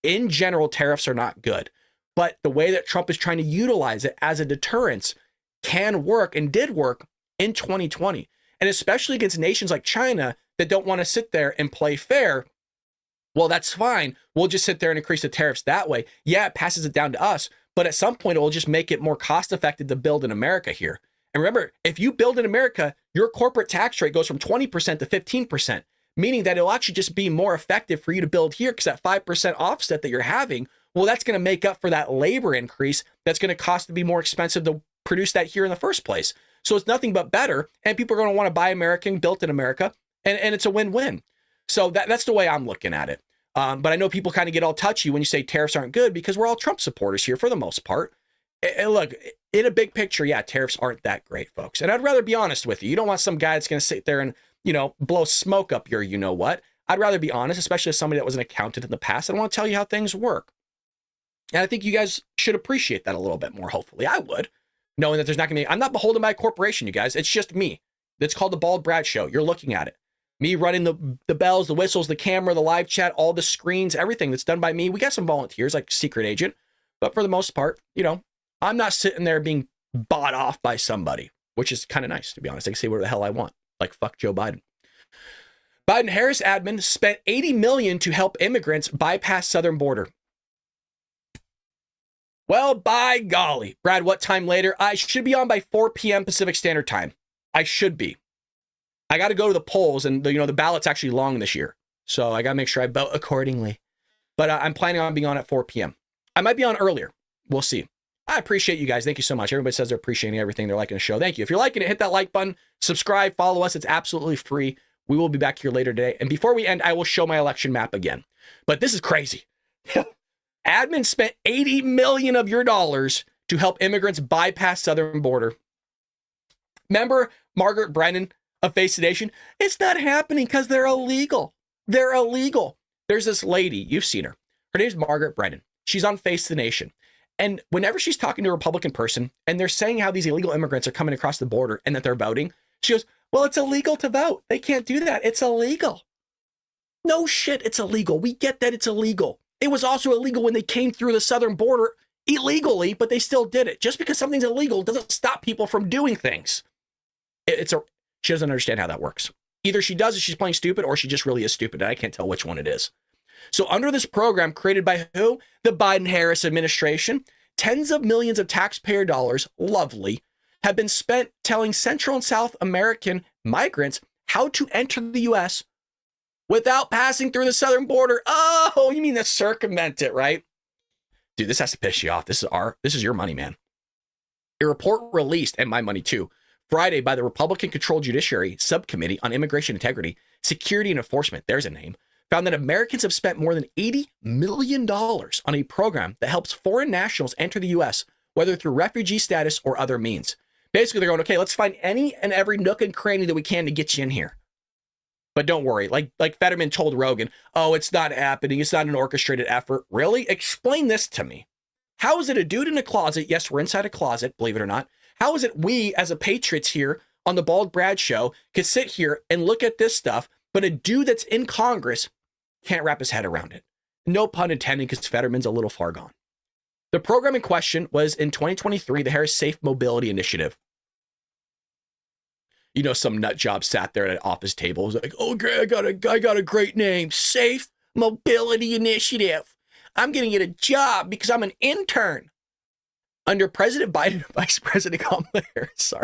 In general, tariffs are not good, but the way that Trump is trying to utilize it as a deterrence can work and did work in 2020. And especially against nations like China that don't want to sit there and play fair. Well, that's fine. We'll just sit there and increase the tariffs that way. Yeah, it passes it down to us, but at some point it will just make it more cost effective to build in America here. And remember, if you build in America, your corporate tax rate goes from 20% to 15%. Meaning that it'll actually just be more effective for you to build here because that 5% offset that you're having, well, that's going to make up for that labor increase that's going to cost to be more expensive to produce that here in the first place. So it's nothing but better, and people are going to want to buy American, built in America, and it's a win-win. So that's the way I'm looking at it. But I know people kind of get all touchy when you say tariffs aren't good because we're all Trump supporters here for the most part. And look, in a big picture, yeah, tariffs aren't that great, folks. And I'd rather be honest with you. You don't want some guy that's going to sit there and blow smoke up your you-know-what. I'd rather be honest, especially as somebody that was an accountant in the past. I want to tell you how things work. And I think you guys should appreciate that a little bit more, hopefully. I would, knowing that there's not going to be... I'm not beholden by a corporation, you guys. It's just me. It's called The Bald Brad Show. You're looking at it. Me running the bells, the whistles, the camera, the live chat, all the screens, everything that's done by me. We got some volunteers, like secret agent. But for the most part, I'm not sitting there being bought off by somebody, which is kind of nice, to be honest. I can say whatever the hell I want. Like, fuck Joe Biden. Biden-Harris admin spent $80 million to help immigrants bypass southern border. Well, by golly. Brad, what time later? I should be on by 4 p.m. Pacific Standard Time. I should be. I got to go to the polls, and the ballot's actually long this year. So I got to make sure I vote accordingly. But I'm planning on being on at 4 p.m. I might be on earlier. We'll see. I appreciate you guys. Thank you so much. Everybody says they're appreciating everything. They're liking the show. Thank you. If you're liking it, hit that like button, subscribe, follow us. It's absolutely free. We will be back here later today. And before we end, I will show my election map again. But this is crazy. Admin spent $80 million of your dollars to help immigrants bypass southern border. Remember Margaret Brennan of Face the Nation? It's not happening because they're illegal. They're illegal. There's this lady, you've seen her. Her name's Margaret Brennan. She's on Face the Nation. And whenever she's talking to a Republican person and they're saying how these illegal immigrants are coming across the border and that they're voting, she goes, well, it's illegal to vote. They can't do that. It's illegal. No shit, it's illegal. We get that it's illegal. It was also illegal when they came through the southern border illegally, but they still did it. Just because something's illegal doesn't stop people from doing things. She doesn't understand how that works. Either she does, she's playing stupid, or she just really is stupid, and I can't tell which one it is. So under this program created by who? The Biden-Harris administration, tens of millions of taxpayer dollars, lovely, have been spent telling Central and South American migrants how to enter the U.S. without passing through the southern border. Oh, you mean to circumvent it, right? Dude, this has to piss you off. This is your money, man. A report released, and my money too, Friday by the Republican-controlled Judiciary Subcommittee on Immigration Integrity, Security and Enforcement, there's a name, found that Americans have spent more than $80 million on a program that helps foreign nationals enter the U.S., whether through refugee status or other means. Basically, they're going, okay, let's find any and every nook and cranny that we can to get you in here. But don't worry, like Fetterman told Rogan, oh, it's not happening. It's not an orchestrated effort. Really? Explain this to me. How is it a dude in a closet? Yes, we're inside a closet, believe it or not. How is it we, as a Patriots here on the Bald Brad Show, can sit here and look at this stuff, but a dude that's in Congress can't wrap his head around it? No pun intended, because Fetterman's a little far gone. The program in question was in 2023, the Harris Safe Mobility Initiative. You know, some nut job sat there at an office table. Was like, oh, I got a great name. Safe Mobility Initiative. I'm going to get a job because I'm an intern. Under President Biden, Vice President Kamala Harris,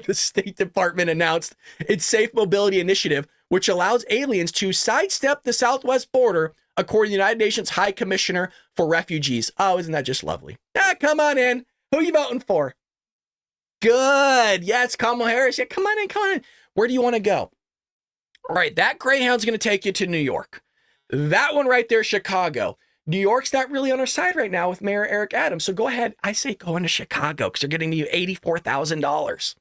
the State Department announced its Safe Mobility Initiative, which allows aliens to sidestep the southwest border, according to the United Nations High Commissioner for Refugees. Oh, isn't that just lovely? Come on in. Who are you voting for? Good. Yeah, it's Kamala Harris. Yeah, come on in. Where do you want to go? All right, that Greyhound's going to take you to New York. That one right there, Chicago. New York's not really on our side right now with Mayor Eric Adams. So go ahead. I say go into Chicago because they're getting you $84,000.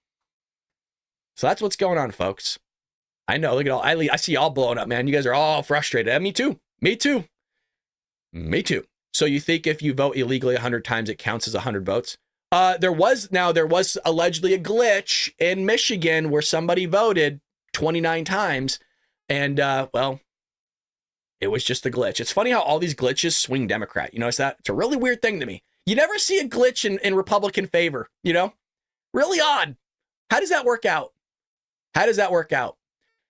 So that's what's going on, folks. I know. Look at all. I see y'all blowing up, man. You guys are all frustrated. Me too. So you think if you vote illegally 100 times, it counts as 100 votes? There was allegedly a glitch in Michigan where somebody voted 29 times. And, well, it was just a glitch. It's funny how all these glitches swing Democrat. You notice that? It's a really weird thing to me. You never see a glitch in Republican favor, you know? Really odd. How does that work out?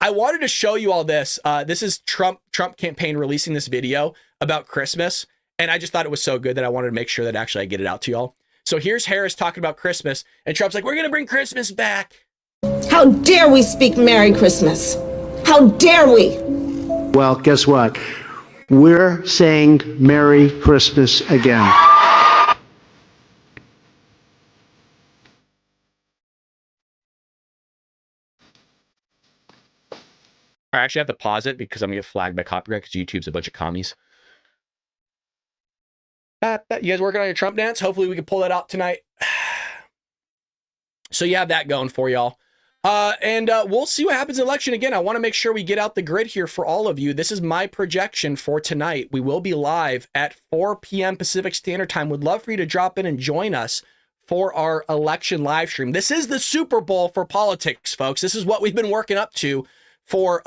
I wanted to show you all this. This is Trump campaign releasing this video about Christmas. And I just thought it was so good that I wanted to make sure that actually I get it out to y'all. So here's Harris talking about Christmas. And Trump's like, we're going to bring Christmas back. How dare we speak Merry Christmas? How dare we? Well, guess what? We're saying Merry Christmas again. I actually have to pause it because I'm going to get flagged by copyright because YouTube's a bunch of commies. You guys working on your Trump dance? Hopefully we can pull that out tonight. So you have that going for y'all. And we'll see what happens in the election. Again, I want to make sure we get out the grid here for all of you. This is my projection for tonight. We will be live at 4 p.m. Pacific Standard Time. Would love for you to drop in and join us for our election live stream. This is the Super Bowl for politics, folks. This is what we've been working up to for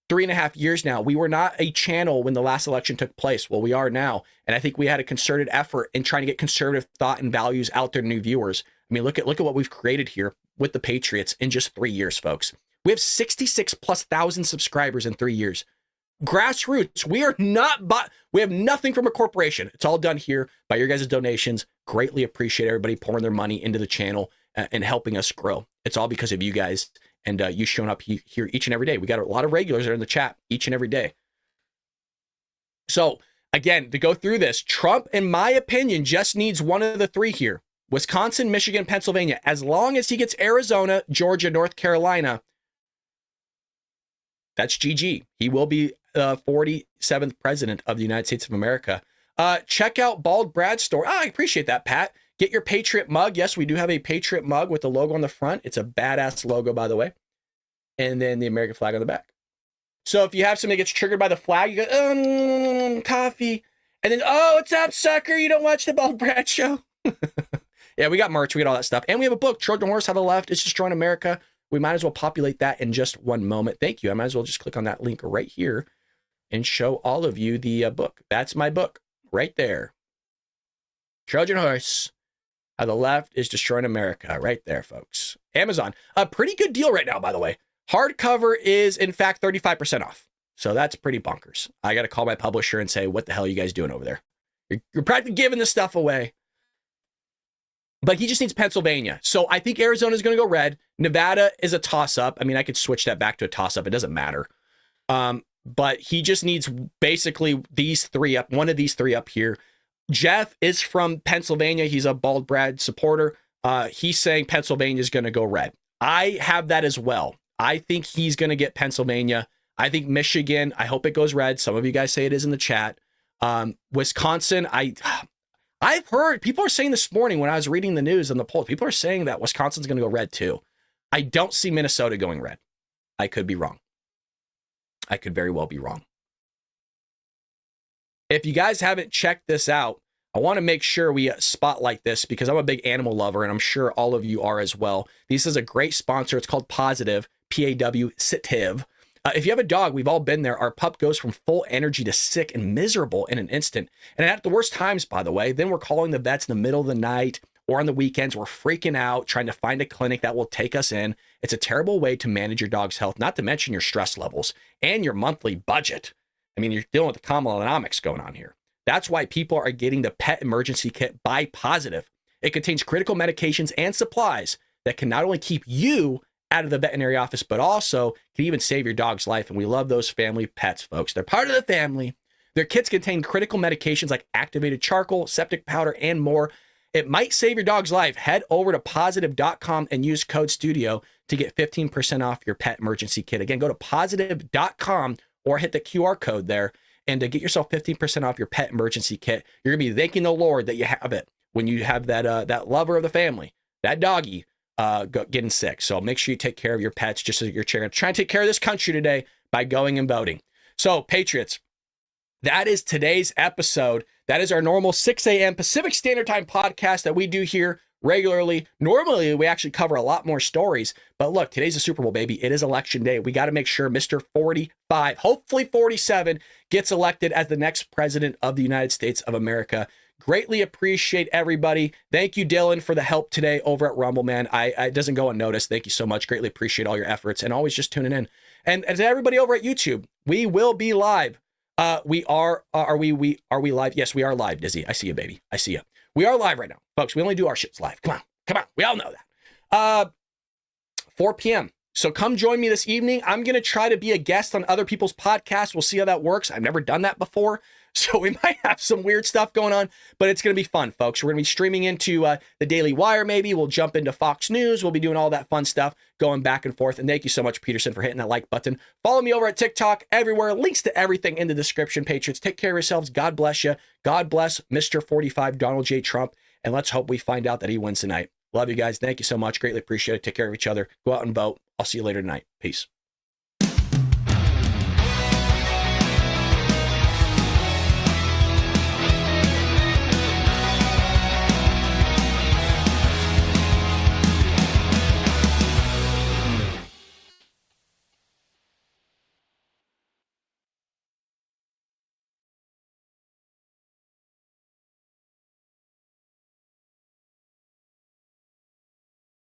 3.5 years now. We were not a channel when the last election took place. Well, we are now. And I think we had a concerted effort in trying to get conservative thought and values out there to new viewers. I mean, look at what we've created here with the Patriots in just 3 years, folks. We have 66,000+ subscribers in 3 years. Grassroots. We have nothing from a corporation. It's all done here by your guys' donations. Greatly appreciate everybody pouring their money into the channel and helping us grow. It's all because of you guys and you showing up here each and every day. We got a lot of regulars that are in the chat each and every day. So again, to go through this, Trump, in my opinion, just needs one of the three here. Wisconsin, Michigan, Pennsylvania. As long as he gets Arizona, Georgia, North Carolina, that's GG. He will be the 47th president of the United States of America. Check out Bald Brad's store. I appreciate that, Pat. Get your Patriot mug. Yes, we do have a Patriot mug with the logo on the front. It's a badass logo, by the way. And then the American flag on the back. So if you have somebody that gets triggered by the flag, you go, coffee. And then, oh, what's up, sucker? You don't watch the Bald Brad show? Yeah, we got merch. We got all that stuff. And we have a book, Trojan Horse, How the Left is Destroying America. We might as well populate that in just one moment. Thank you. I might as well just click on that link right here and show all of you the book. That's my book right there. Trojan Horse, How the Left is Destroying America. Right there, folks. Amazon. A pretty good deal right now, by the way. Hardcover is, in fact, 35% off. So that's pretty bonkers. I got to call my publisher and say, what the hell are you guys doing over there? You're practically giving this stuff away. But he just needs Pennsylvania. So I think Arizona is going to go red. Nevada is a toss-up. I mean, I could switch that back to a toss-up. It doesn't matter. But he just needs basically these three up, one of these three up here. Jeff is from Pennsylvania. He's a Bald Brad supporter. He's saying Pennsylvania is going to go red. I have that as well. I think he's going to get Pennsylvania. I think Michigan, I hope it goes red. Some of you guys say it is in the chat. Wisconsin, I've heard people are saying this morning when I was reading the news and the polls, people are saying that Wisconsin's going to go red too. I don't see Minnesota going red. I could be wrong. I could very well be wrong. If you guys haven't checked this out, I want to make sure we spotlight this because I'm a big animal lover and I'm sure all of you are as well. This is a great sponsor. It's called Positive, P-A-W-Sitive. If you have a dog, we've all been there. Our pup goes from full energy to sick and miserable in an instant. And at the worst times, by the way, then we're calling the vets in the middle of the night or on the weekends. We're freaking out, trying to find a clinic that will take us in. It's a terrible way to manage your dog's health, not to mention your stress levels and your monthly budget. I mean, you're dealing with the Kamalanomics going on here. That's why people are getting the Pet Emergency Kit by Positive. It contains critical medications and supplies that can not only keep you out of the veterinary office, but also can even save your dog's life. And we love those family pets, folks. They're part of the family. Their kits contain critical medications like activated charcoal, septic powder, and more. It might save your dog's life. Head over to positive.com and use code STUDIO to get 15% off your pet emergency kit. Again, go to positive.com or hit the QR code there and to get yourself 15% off your pet emergency kit. You're going to be thanking the Lord that you have it when you have that lover of the family, that doggy, getting sick. So make sure you take care of your pets just as you're trying to take care of this country today by going and voting. So Patriots, that is today's episode. That is our normal 6 a.m. Pacific Standard Time podcast that we do here regularly. Normally, we actually cover a lot more stories. But look, today's a Super Bowl, baby. It is election day. We got to make sure Mr. 45, hopefully 47, gets elected as the next president of the United States of America. Greatly appreciate everybody. Thank you, Dylan, for the help today over at Rumble, man. It doesn't go unnoticed. Thank you so much. Greatly appreciate all your efforts and always just tuning in. And to everybody over at YouTube, we will be live. Are we live? Yes, we are live, Dizzy. I see you, baby. I see you. We are live right now, folks. We only do our shits live. Come on. We all know that. 4 p.m. So come join me this evening. I'm going to try to be a guest on other people's podcasts. We'll see how that works. I've never done that before. So we might have some weird stuff going on, but it's going to be fun, folks. We're going to be streaming into the Daily Wire, maybe. We'll jump into Fox News. We'll be doing all that fun stuff, going back and forth. And thank you so much, Peterson, for hitting that like button. Follow me over at TikTok, everywhere. Links to everything in the description, Patriots. Take care of yourselves. God bless you. God bless Mr. 45, Donald J. Trump. And let's hope we find out that he wins tonight. Love you guys. Thank you so much. Greatly appreciate it. Take care of each other. Go out and vote. I'll see you later tonight. Peace.